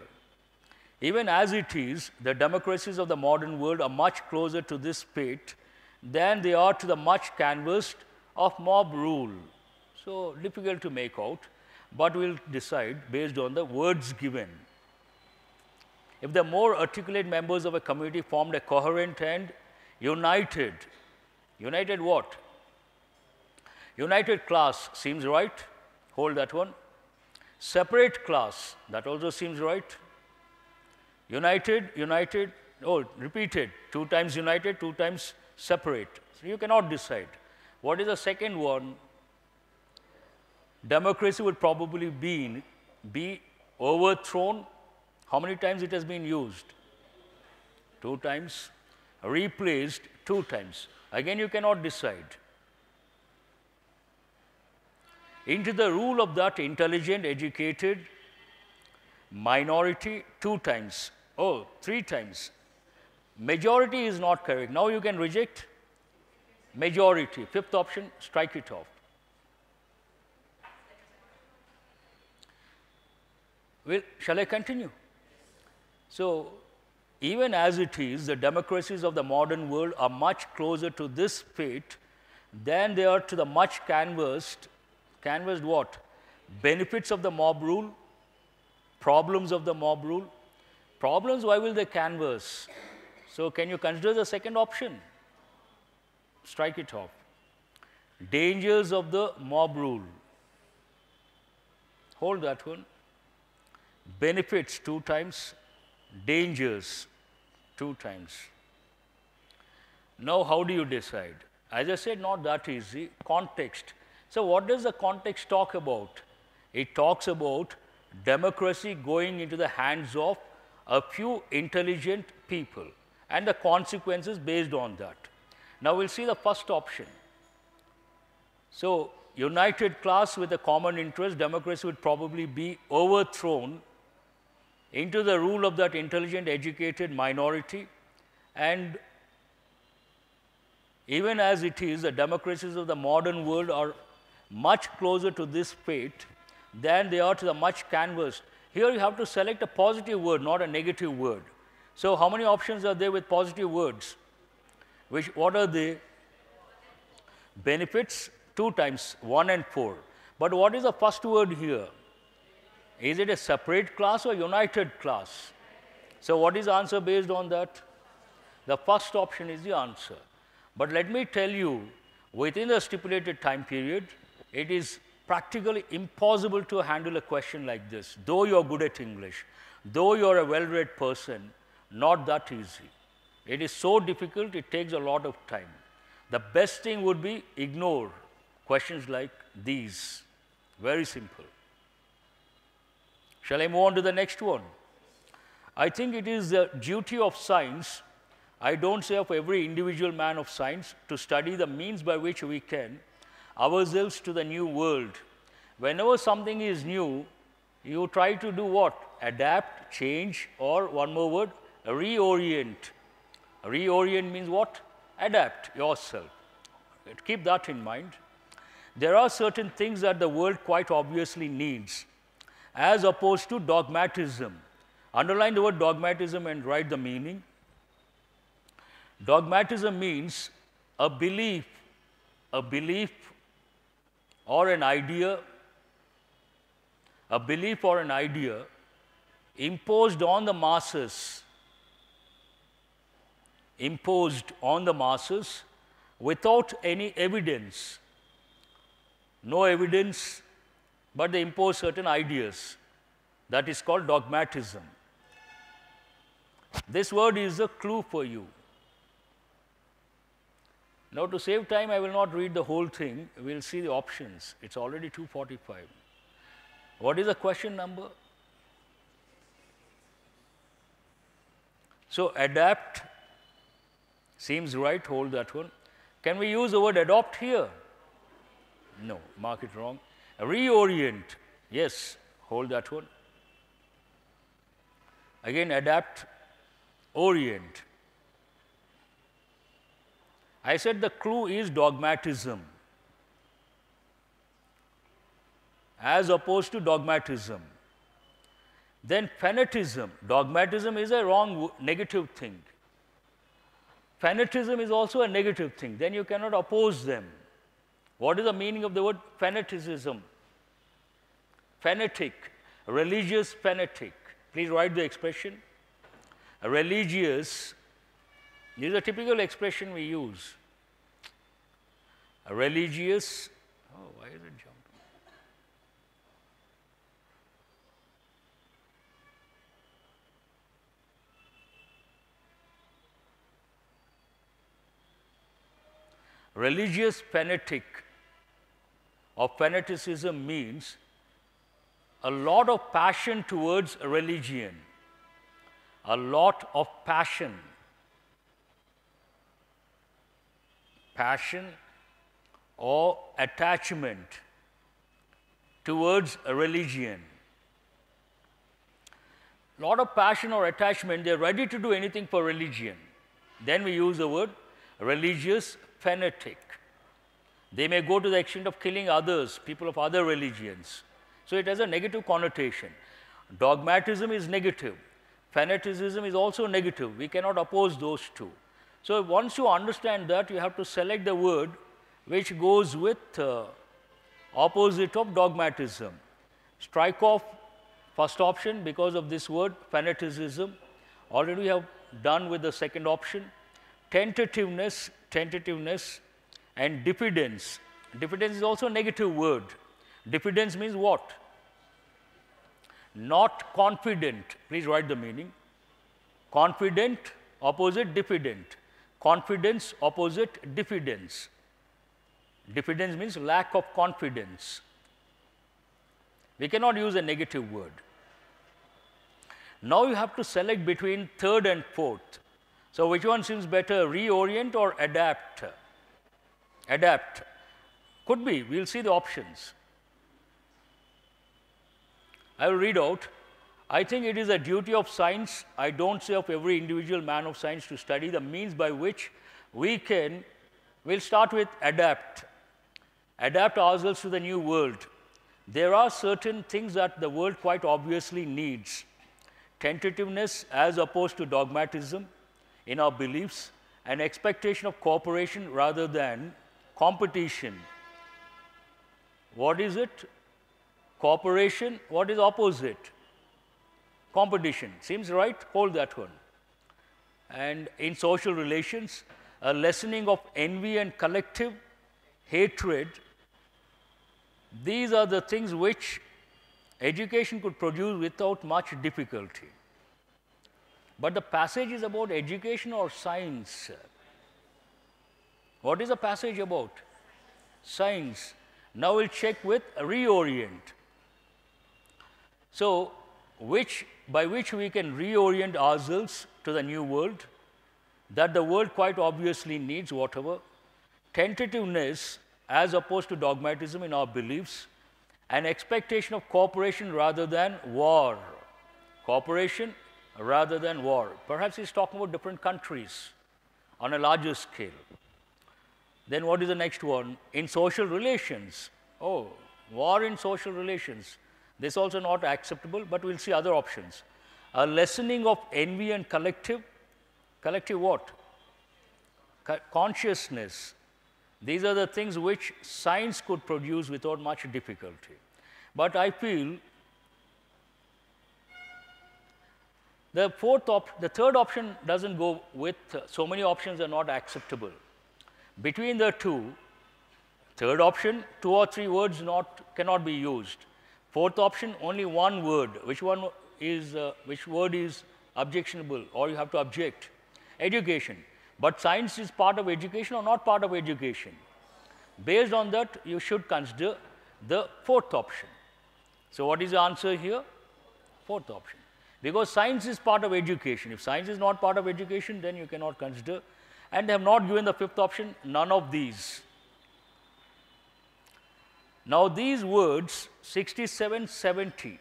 Even as it is, the democracies of the modern world are much closer to this fate than they are to the much canvassed of mob rule. So, difficult to make out, but we'll decide based on the words given. If the more articulate members of a community formed a coherent and united what? United class seems right. Hold that one. Separate class, that also seems right. United, repeated. 2 times united, 2 times separate. So you cannot decide. What is the second one? Democracy would probably be overthrown. How many times it has been used? 2 times. Replaced 2 times. Again, you cannot decide. Into the rule of that intelligent, educated minority 2 times. Oh, 3 times. Majority is not correct. Now you can reject majority. 5th option, strike it off. Well, shall I continue? So, even as it is, the democracies of the modern world are much closer to this fate than they are to the much canvassed Canvassed what? Benefits of the mob rule, problems of the mob rule. Problems, why will they canvass? So can you consider the second option? Strike it off. Dangers of the mob rule. Hold that one. Benefits 2 times, dangers 2 times. Now, how do you decide? As I said, not that easy. Context. So, what does the context talk about? It talks about democracy going into the hands of a few intelligent people and the consequences based on that. Now, we will see the first option. So, united class with a common interest, democracy would probably be overthrown into the rule of that intelligent, educated minority, and even as it is, the democracies of the modern world are much closer to this fate than they are to the much canvassed. Here you have to select a positive word, not a negative word. So, how many options are there with positive words? What are they? Benefits 2 times, 1 and 4. But what is the first word here? Is it a separate class or united class? So, what is the answer based on that? The first option is the answer. But let me tell you, within the stipulated time period, it is practically impossible to handle a question like this. Though you are good at English, though you are a well-read person, not that easy. It is so difficult, it takes a lot of time. The best thing would be ignore questions like these. Very simple. Shall I move on to the next one? I think it is the duty of science, I don't say of every individual man of science, to study the means by which we can ourselves to the new world. Whenever something is new, you try to do what? Adapt, change, or one more word, reorient. Reorient means what? Adapt yourself. Keep that in mind. There are certain things that the world quite obviously needs, as opposed to dogmatism. Underline the word dogmatism and write the meaning. Dogmatism means a belief or an idea, imposed on the masses without any evidence. No evidence, but they impose certain ideas. That is called dogmatism. This word is a clue for you. Now, to save time, I will not read the whole thing. We will see the options. It's already 2:45. What is the question number? So, adapt seems right. Hold that one. Can we use the word adopt here? No, mark it wrong. Reorient. Yes, hold that one. Again, adapt, orient. I said the clue is dogmatism as opposed to dogmatism. Then fanatism. Dogmatism is a wrong, negative thing. Fanatism is also a negative thing. Then you cannot oppose them. What is the meaning of the word fanaticism? Fanatic, religious fanatic. Please write the expression. A religious, this is a typical expression we use. A religious, oh, why is it jumping? Religious fanatic or fanaticism means a lot of passion towards a religion, a lot of passion or attachment towards a religion. Lot of passion or attachment, they are ready to do anything for religion. Then we use the word religious fanatic. They may go to the extent of killing others, people of other religions. So it has a negative connotation. Dogmatism is negative. Fanaticism is also negative. We cannot oppose those two. So once you understand that, you have to select the word which goes with opposite of dogmatism. Strike off first option because of this word, fanaticism. Already we have done with the second option. Tentativeness, and diffidence. Diffidence is also a negative word. Diffidence means what? Not confident. Please write the meaning. Confident, opposite diffident. Confidence, opposite diffidence. Diffidence means lack of confidence. We cannot use a negative word. Now you have to select between third and fourth. So which one seems better, reorient or adapt? Adapt. Could be, we will see the options. I will read out. I think it is a duty of science, I don't say of every individual man of science, to study the means by which we'll start with adapt. Adapt ourselves to the new world. There are certain things that the world quite obviously needs. Tentativeness as opposed to dogmatism in our beliefs, and expectation of cooperation rather than competition. What is it? Cooperation. What is opposite? Competition. Seems right? Hold that one. And in social relations, a lessening of envy and collective hatred. These are the things which education could produce without much difficulty. But the passage is about education or science? What is the passage about? Science. Now we'll check with reorient. So, by which we can reorient ourselves to the new world, that the world quite obviously needs, whatever. Tentativeness as opposed to dogmatism in our beliefs, and expectation of cooperation rather than war. Cooperation rather than war. Perhaps he's talking about different countries on a larger scale. Then what is the next one? In social relations. Oh, war in social relations. This also not acceptable, but we'll see other options. A lessening of envy and collective what? Consciousness. These are the things which science could produce without much difficulty. But I feel the third option doesn't go with, so many options are not acceptable. Between the two, third option, 2 or 3 words cannot be used. Fourth option, only one word. Which word is objectionable, or you have to object? Education. But science is part of education or not part of education? Based on that, you should consider the fourth option. So what is the answer here? Fourth option. Because science is part of education. If science is not part of education, then you cannot consider. And they have not given the fifth option, none of these. Now these words, 67, 70,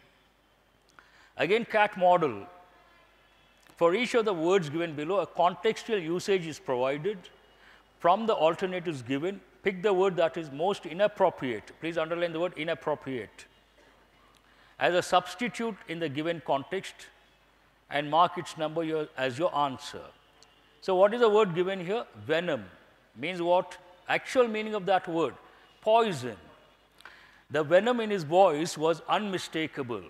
again CAT model. For each of the words given below, a contextual usage is provided. From the alternatives given, pick the word that is most inappropriate. Please underline the word inappropriate as a substitute in the given context and mark its number as your answer. So what is the word given here? Venom. Means what? Actual meaning of that word, poison. The venom in his voice was unmistakable.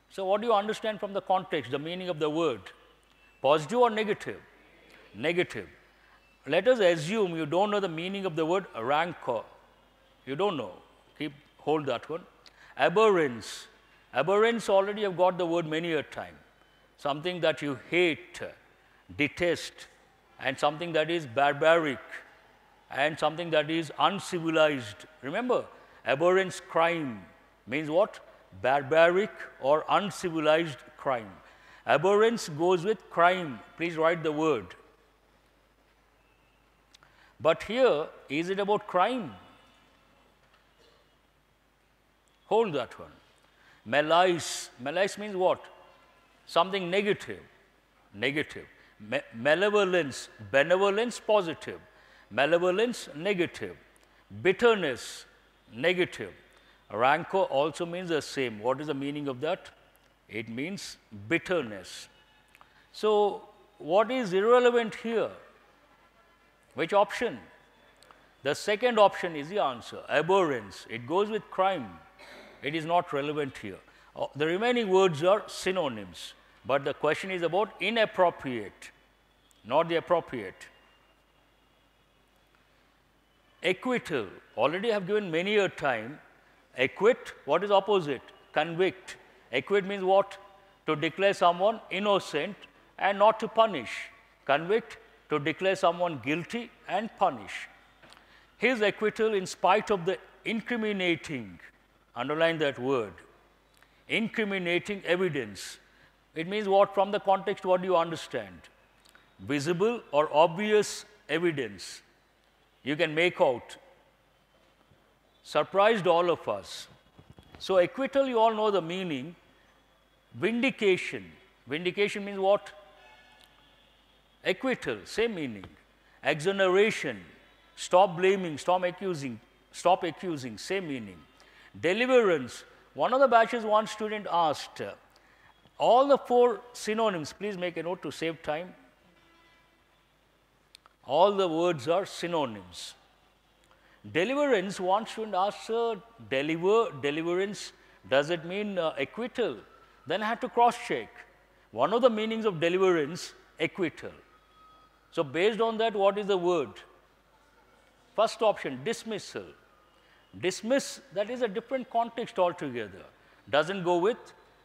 So what do you understand from the context, the meaning of the word? Positive or negative? Negative. Let us assume you don't know the meaning of the word rancor. You don't know. Hold that one. Abhorrence. Abhorrence, already have got the word many a time. Something that you hate, detest, and something that is barbaric, and something that is uncivilized. Remember, abhorrence crime means what? Barbaric or uncivilized crime. Abhorrence goes with crime. Please write the word. But here, is it about crime? Hold that one. Malice. Malice means what? Something negative. Negative. Malevolence. Benevolence, positive. Malevolence, negative. Bitterness, negative. Rancor also means the same. What is the meaning of that? It means bitterness. So what is irrelevant here? Which option? The second option is the answer, abhorrence. It goes with crime. It is not relevant here. The remaining words are synonyms, but the question is about inappropriate, not the appropriate. Acquittal, already I have given many a time. Acquit, what is opposite? Convict. Acquit means what? To declare someone innocent and not to punish. Convict, to declare someone guilty and punish. His acquittal in spite of the incriminating, underline that word, incriminating evidence. It means what? From the context, what do you understand? Visible or obvious evidence. You can make out. Surprised all of us. So acquittal, you all know the meaning. Vindication. Vindication means what? Acquittal, same meaning. Exoneration. Stop blaming, stop accusing, same meaning. Deliverance. One of the batches, one student asked, all the 4 synonyms, please make a note to save time. All the words are synonyms. Deliverance, one student asked, sir, deliverance, does it mean acquittal? Then I had to cross-check. One of the meanings of deliverance, acquittal. So based on that, what is the word? First option, dismissal. Dismiss, that is a different context altogether. Doesn't go with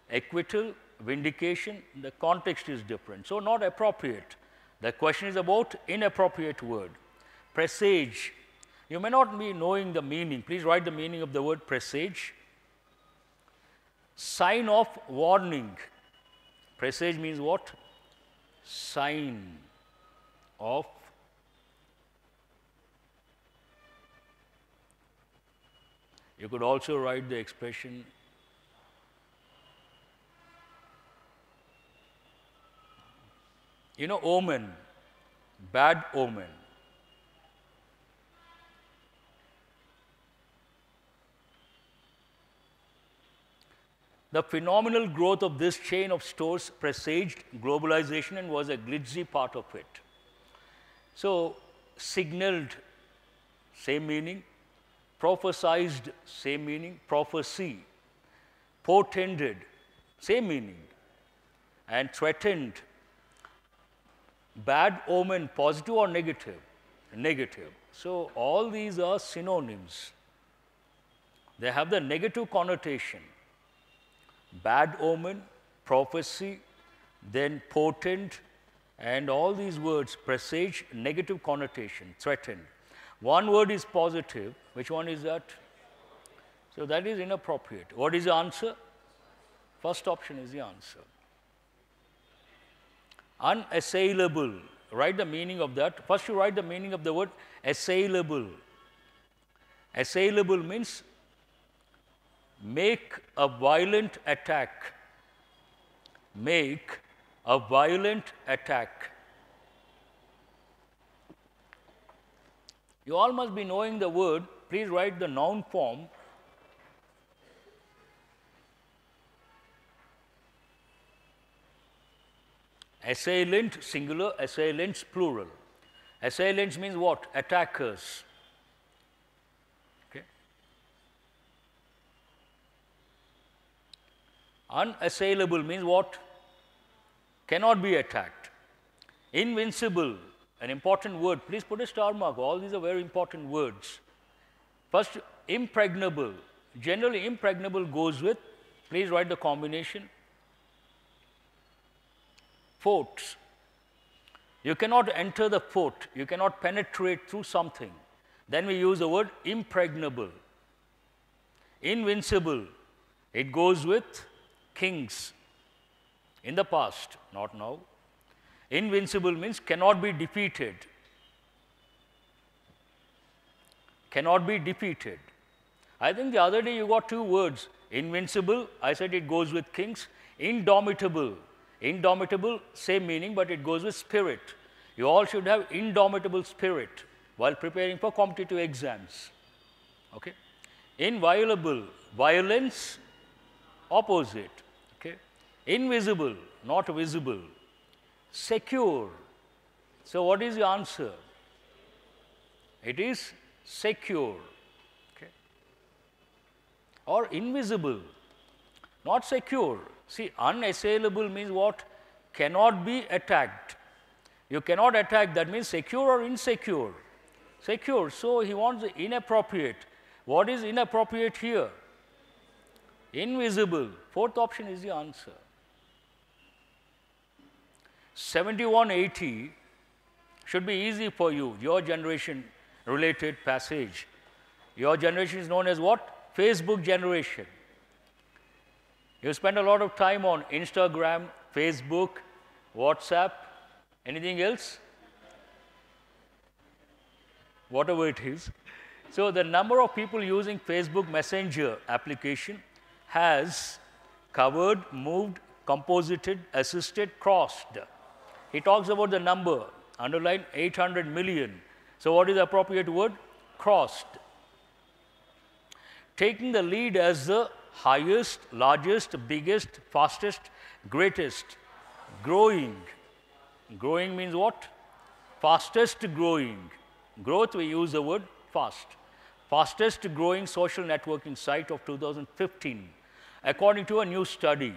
acquittal, vindication, the context is different. So not appropriate. The question is about inappropriate word. Presage. You may not be knowing the meaning. Please write the meaning of the word presage. Sign of warning. Presage means what? Sign of. You could also write the expression omen, bad omen. The phenomenal growth of this chain of stores presaged globalization and was a glitzy part of it. So, signaled, same meaning. Prophesized, same meaning. Prophecy. Portended, same meaning. And threatened. Bad omen, positive or negative? Negative. So, all these are synonyms. They have the negative connotation. Bad omen, prophecy, then portent, and all these words presage, negative connotation, threatened. One word is positive. Which one is that? So that is inappropriate. What is the answer? First option is the answer. Unassailable. Write the meaning of that. First you write the meaning of the word assailable. Assailable means make a violent attack. Make a violent attack. You all must be knowing the word. Please write the noun form. Assailant singular, assailants plural. Assailants means what? Attackers. Okay. Unassailable means what? Cannot be attacked. Invincible, an important word. Please put a star mark. All these are very important words. First, impregnable. Generally, impregnable goes with, please write the combination, forts. You cannot enter the fort. You cannot penetrate through something. Then we use the word impregnable. Invincible. It goes with kings in the past, not now. Invincible means cannot be defeated. Cannot be defeated. I think the other day you got 2 words. Invincible, I said it goes with kings. Indomitable. Indomitable, same meaning, but it goes with spirit. You all should have indomitable spirit while preparing for competitive exams. Okay? Inviolable, violence, opposite. Okay? Invisible, not visible. Secure. So what is the answer? It is secure, okay, or invisible, not secure. See, unassailable means what? Cannot be attacked. You cannot attack, that means secure or insecure? Secure. So, he wants the inappropriate. What is inappropriate here? Invisible. Fourth option is the answer. 7180 should be easy for you, your generation related passage. Your generation is known as what? Facebook generation. You spend a lot of time on Instagram, Facebook, WhatsApp, anything else? Whatever it is. So, the number of people using Facebook Messenger application has covered, moved, composited, assisted, crossed. He talks about the number, underline 800 million. So, what is the appropriate word? Crossed. Taking the lead as the highest, largest, biggest, fastest, greatest, growing. Growing means what? Fastest growing. Growth, we use the word fast. Fastest growing social networking site of 2015, according to a new study.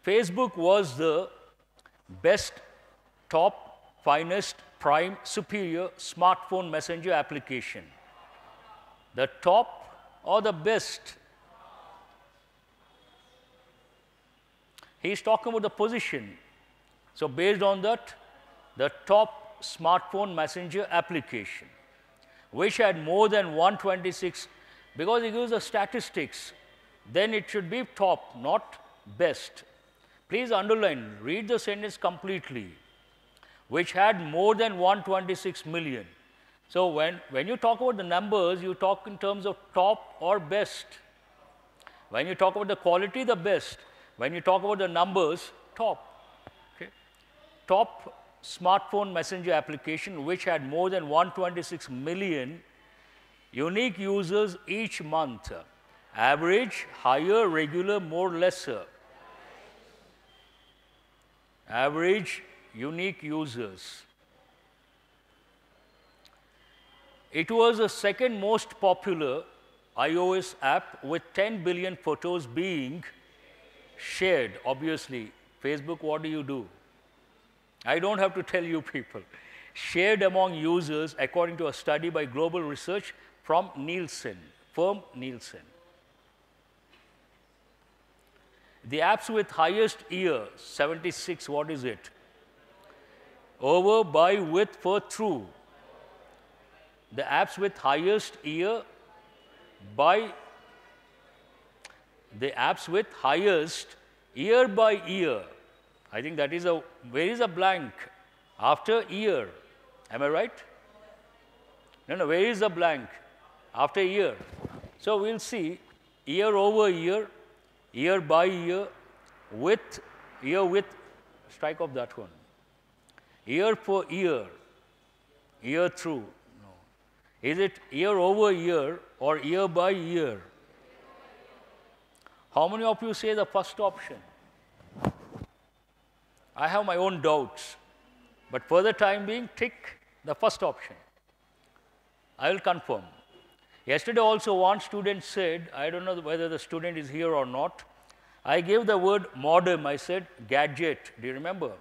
Facebook was the best, top, finest, prime, superior smartphone messenger application. The top or the best? He is talking about the position. So, based on that, the top smartphone messenger application, which had more than 126, because he gives the statistics, then it should be top, not best. Please underline, read the sentence completely, which had more than 126 million. So, when you talk about the numbers, you talk in terms of top or best. When you talk about the quality, the best. When you talk about the numbers, top. Okay. Top smartphone messenger application, which had more than 126 million unique users each month. Average, higher, regular, more, lesser. Average unique users. It was the second most popular iOS app with 10 billion photos being shared. Obviously, Facebook, what do? I don't have to tell you people. Shared among users according to a study by global research from Nielsen, firm Nielsen. The apps with highest year, 76, what is it? Over, by, with, for, through. The apps with highest year, by, the apps with highest year by year. I think that is a, where is a blank? After year. Am I right? No, where is the blank? After year. So, we will see year over year, year by year, with, strike off that one. Year for year, year through. No. Is it year over year or year by year? How many of you say the first option? I have my own doubts, but for the time being, tick the first option. I will confirm. Yesterday also one student said, I don't know whether the student is here or not, I gave the word modem, I said gadget. Do you remember?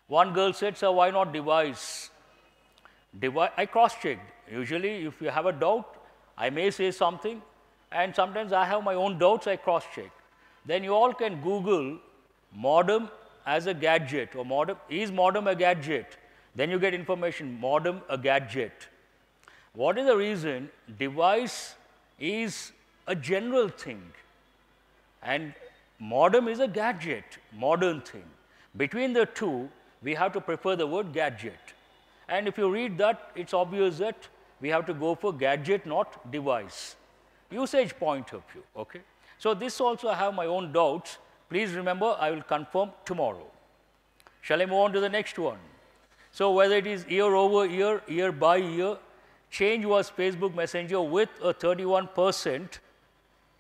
One girl said, sir, why not device? I cross-checked. Usually, if you have a doubt, I may say something, and sometimes I have my own doubts, I cross-check. Then you all can Google modem as a gadget, or modem, is modem a gadget? Then you get information, modem a gadget. What is the reason? Device is a general thing, and modem is a gadget, modern thing. Between the two, we have to prefer the word gadget. And if you read that, it's obvious that we have to go for gadget, not device. Usage point of view, okay? So, this also I have my own doubts. Please remember, I will confirm tomorrow. Shall I move on to the next one? So, whether it is year over year, year by year, change was Facebook Messenger with a 31%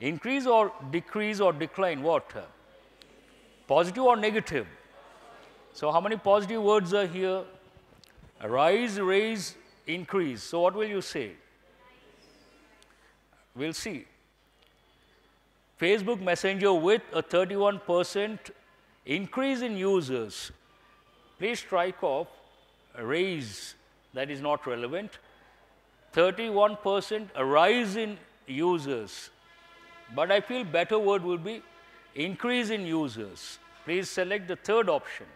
increase or decrease or decline, what? Positive or negative? So how many positive words are here? Rise, raise, increase. So what will you say? We'll see. Facebook Messenger with a 31% increase in users. Please strike off raise, that is not relevant. 31% a rise in users. But I feel better word will be increase in users. Please select the third option.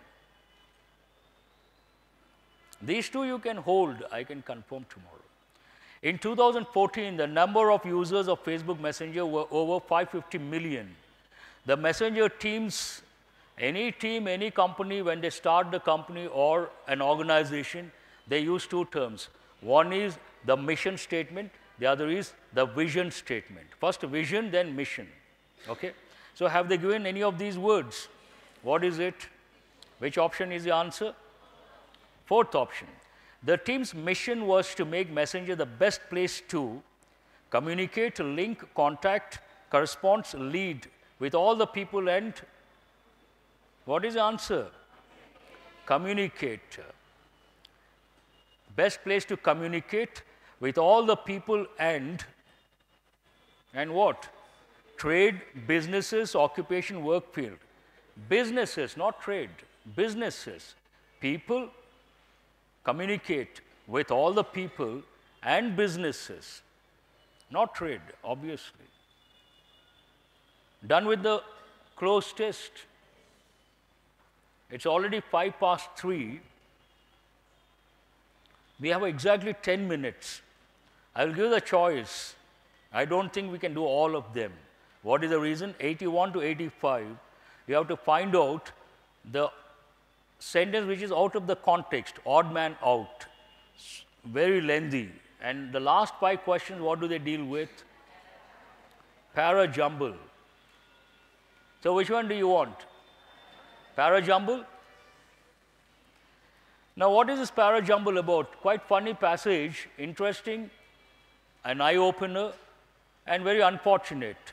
These two you can hold, I can confirm tomorrow. In 2014, the number of users of Facebook Messenger were over 550 million. The Messenger teams, any team, any company, when they start the company or an organization, they use two terms. One is the mission statement, the other is the vision statement. First vision, then mission. Okay? So have they given any of these words? What is it? Which option is the answer? Fourth option. The team's mission was to make Messenger the best place to communicate, link, contact, correspond, lead with all the people and what is the answer? Communicate. Best place to communicate with all the people and what? Trade, businesses, occupation, work field. Businesses, not trade. Businesses. People communicate with all the people and businesses, not trade, obviously. Done with the close test. It's already 3:05. We have exactly 10 minutes. I will give the choice. I don't think we can do all of them. What is the reason? 81 to 85. You have to find out the sentence which is out of the context, odd man out, very lengthy. And the last 5 questions, what do they deal with? Para-jumble. So which one do you want? Para-jumble? Now what is this para-jumble about? Quite funny passage, interesting, an eye-opener, and very unfortunate.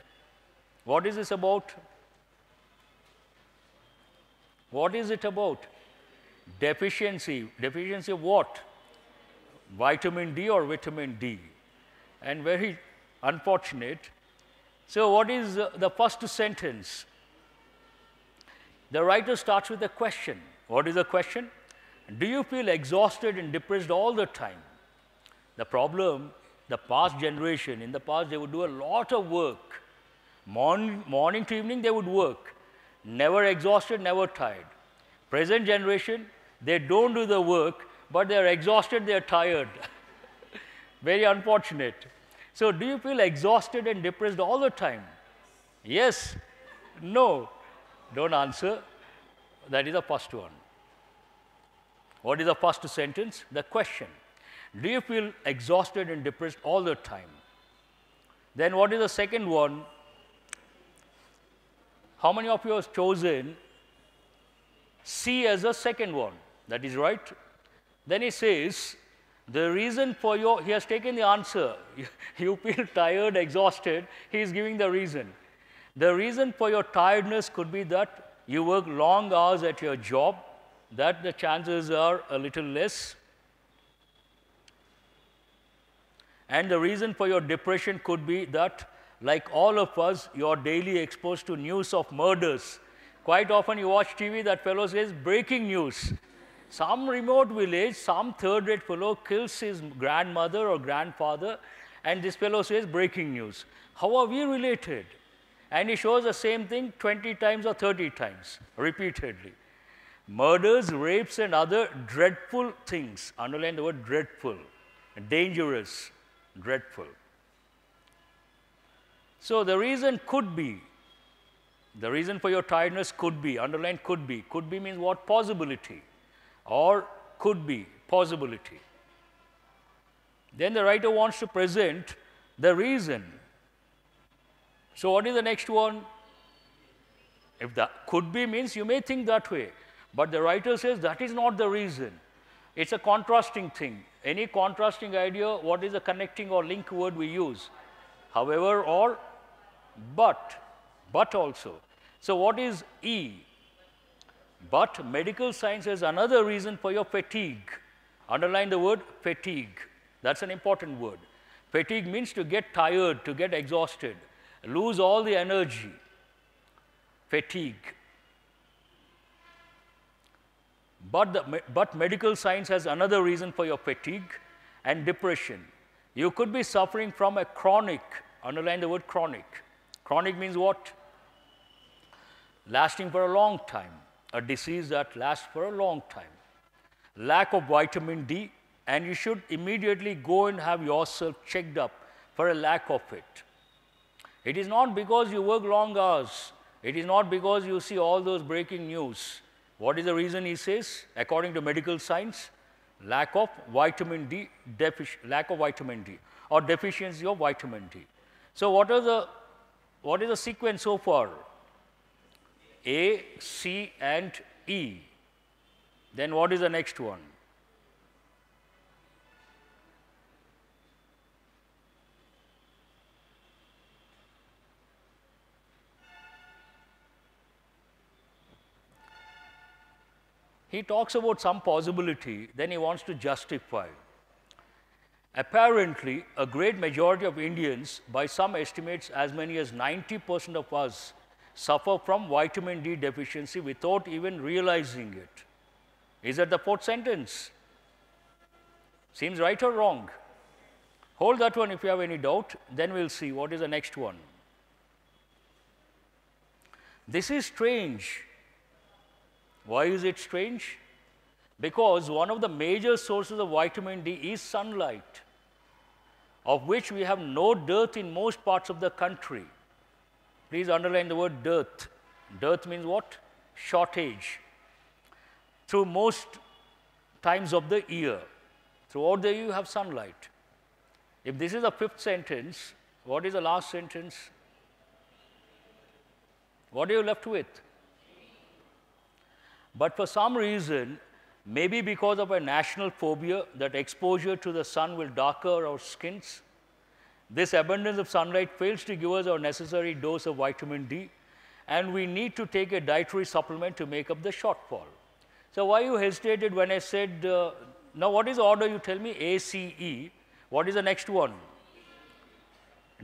What is this about? What is it about? Deficiency. Deficiency of what? Vitamin D or vitamin D. And very unfortunate. So what is the first sentence? The writer starts with a question. What is the question? Do you feel exhausted and depressed all the time? The problem, the past generation, in the past they would do a lot of work. Morning to evening they would work. Never exhausted, never tired. Present generation, they don't do the work, but they are exhausted, they are tired. Very unfortunate. So do you feel exhausted and depressed all the time? Yes? No? Don't answer. That is the first one. What is the first sentence? The question. Do you feel exhausted and depressed all the time? Then what is the second one? How many of you have chosen C as the second one? That is right. Then he says, the reason for your, he has taken the answer. You feel tired, exhausted, he is giving the reason. The reason for your tiredness could be that you work long hours at your job, that the chances are a little less. And the reason for your depression could be that, like all of us, you are daily exposed to news of murders. Quite often you watch TV, that fellow says, breaking news. Some remote village, some third-rate fellow kills his grandmother or grandfather, and this fellow says, breaking news. How are we related? And he shows the same thing 20 times or 30 times, repeatedly. Murders, rapes, and other dreadful things. Underline the word dreadful, dangerous, dreadful. So the reason could be, the reason for your tiredness could be, underline could be. Could be means what? Possibility. Or could be, possibility. Then the writer wants to present the reason. So what is the next one? If that could be means you may think that way. But the writer says that is not the reason. It's a contrasting thing. Any contrasting idea, what is the connecting or link word we use? However or but also. So what is E? But medical science has another reason for your fatigue. Underline the word fatigue. That's an important word. Fatigue means to get tired, to get exhausted, lose all the energy. Fatigue. But medical science has another reason for your fatigue and depression. You could be suffering from a chronic, underline the word chronic. Chronic means what? Lasting for a long time, a disease that lasts for a long time. Lack of vitamin D, and you should immediately go and have yourself checked up for a lack of it. It is not because you work long hours. It is not because you see all those breaking news. What is the reason he says? According to medical science, lack of vitamin D, lack of vitamin D or deficiency of vitamin D. So what is the sequence so far? A, C, and E. Then what is the next one? He talks about some possibility, then he wants to justify. Apparently, a great majority of Indians, by some estimates as many as 90% of us, suffer from vitamin D deficiency without even realizing it. Is that the fourth sentence? Seems right or wrong? Hold that one if you have any doubt, then we'll see what is the next one. This is strange. Why is it strange? Because one of the major sources of vitamin D is sunlight, of which we have no dearth in most parts of the country. Please underline the word dearth. Dearth means what? Shortage. Through most times of the year. Throughout the year you have sunlight. If this is the fifth sentence, what is the last sentence? What are you left with? But for some reason, maybe because of a national phobia that exposure to the sun will darken our skins, this abundance of sunlight fails to give us our necessary dose of vitamin D, and we need to take a dietary supplement to make up the shortfall. So why you hesitated when I said, now what is the order you tell me? A, C, E. What is the next one?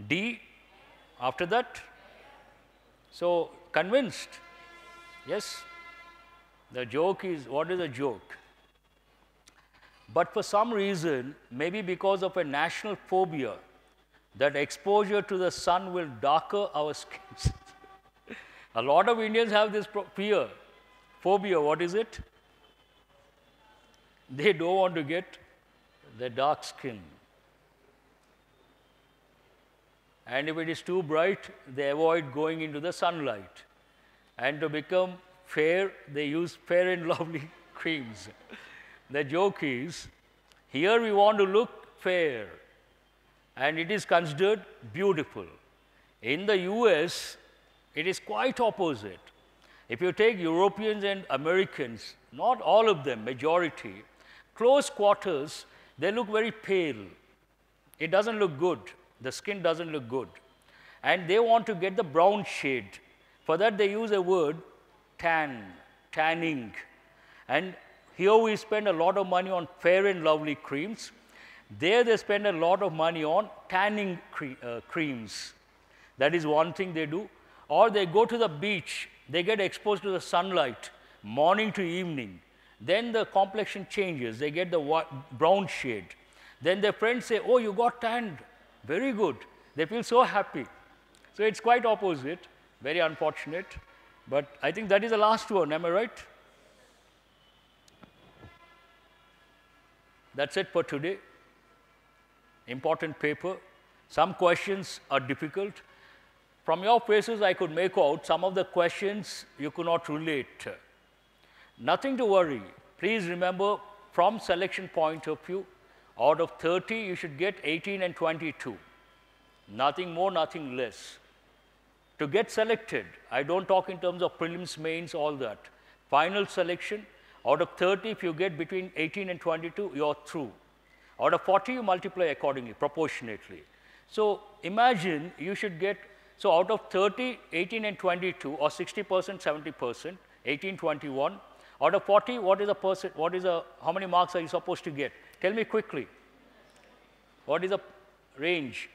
D after that? So convinced? Yes? The joke is, what is the joke? But for some reason, maybe because of a national phobia, that exposure to the sun will darken our skins. A lot of Indians have this fear. Phobia, what is it? They don't want to get the dark skin. And if it is too bright, they avoid going into the sunlight. And to become fair, they use Fair and Lovely creams. The joke is, here we want to look fair, and it is considered beautiful. In the US, it is quite opposite. If you take Europeans and Americans, not all of them, majority, close quarters, they look very pale. It doesn't look good. The skin doesn't look good. And they want to get the brown shade. For that, they use a word, tanning. And here we spend a lot of money on Fair and Lovely creams. There they spend a lot of money on tanning creams. That is one thing they do. Or they go to the beach, they get exposed to the sunlight, morning to evening. Then the complexion changes, they get the brown shade. Then their friends say, oh, you got tanned, very good. They feel so happy. So it's quite opposite, very unfortunate. But I think that is the last one, am I right? That's it for today. Important paper. Some questions are difficult. From your faces, I could make out some of the questions you could not relate. Nothing to worry. Please remember, from selection point of view, out of 30, you should get 18 and 22. Nothing more, nothing less. To get selected, I don't talk in terms of prelims, mains, all that. Final selection, out of 30, if you get between 18 and 22, you're through. Out of 40, you multiply accordingly, proportionately. So imagine you should get, so out of 30, 18 and 22, or 60%, 70%, 1821. Out of 40, what is the percent, how many marks are you supposed to get? Tell me quickly. What is the range?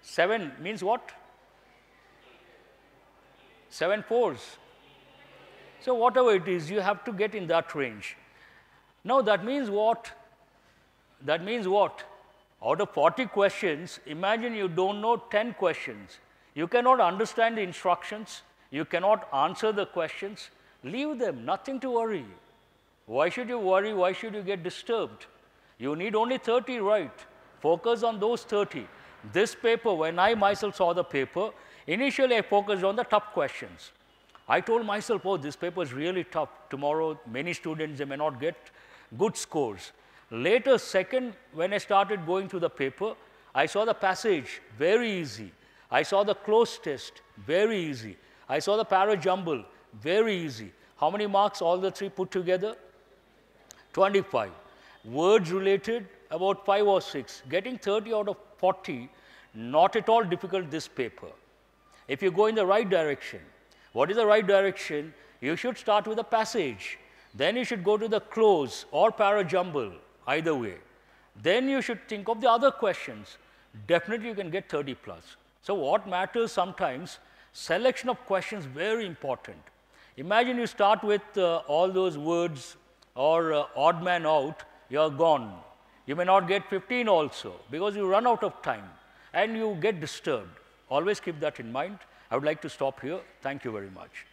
7 means what? 7 fours. So whatever it is, you have to get in that range. Now that means what? That means what? Out of 40 questions, imagine you don't know 10 questions. You cannot understand the instructions. You cannot answer the questions. Leave them, nothing to worry. Why should you worry? Why should you get disturbed? You need only 30 right. Focus on those 30. This paper, when I myself saw the paper, initially I focused on the tough questions. I told myself, oh, this paper is really tough. Tomorrow, many students, they may not get good scores. Later, second, when I started going through the paper, I saw the passage, very easy. I saw the close test, very easy. I saw the para-jumble, very easy. How many marks, all the 3 put together? 25. Words related, about 5 or 6. Getting 30 out of 40, not at all difficult, this paper. If you go in the right direction, what is the right direction? You should start with a passage. Then you should go to the close or para-jumble, either way. Then you should think of the other questions. Definitely you can get 30 plus. So what matters sometimes, selection of questions, very important. Imagine you start with all those words or odd man out, you are gone. You may not get 15 also because you run out of time and you get disturbed. Always keep that in mind. I would like to stop here. Thank you very much.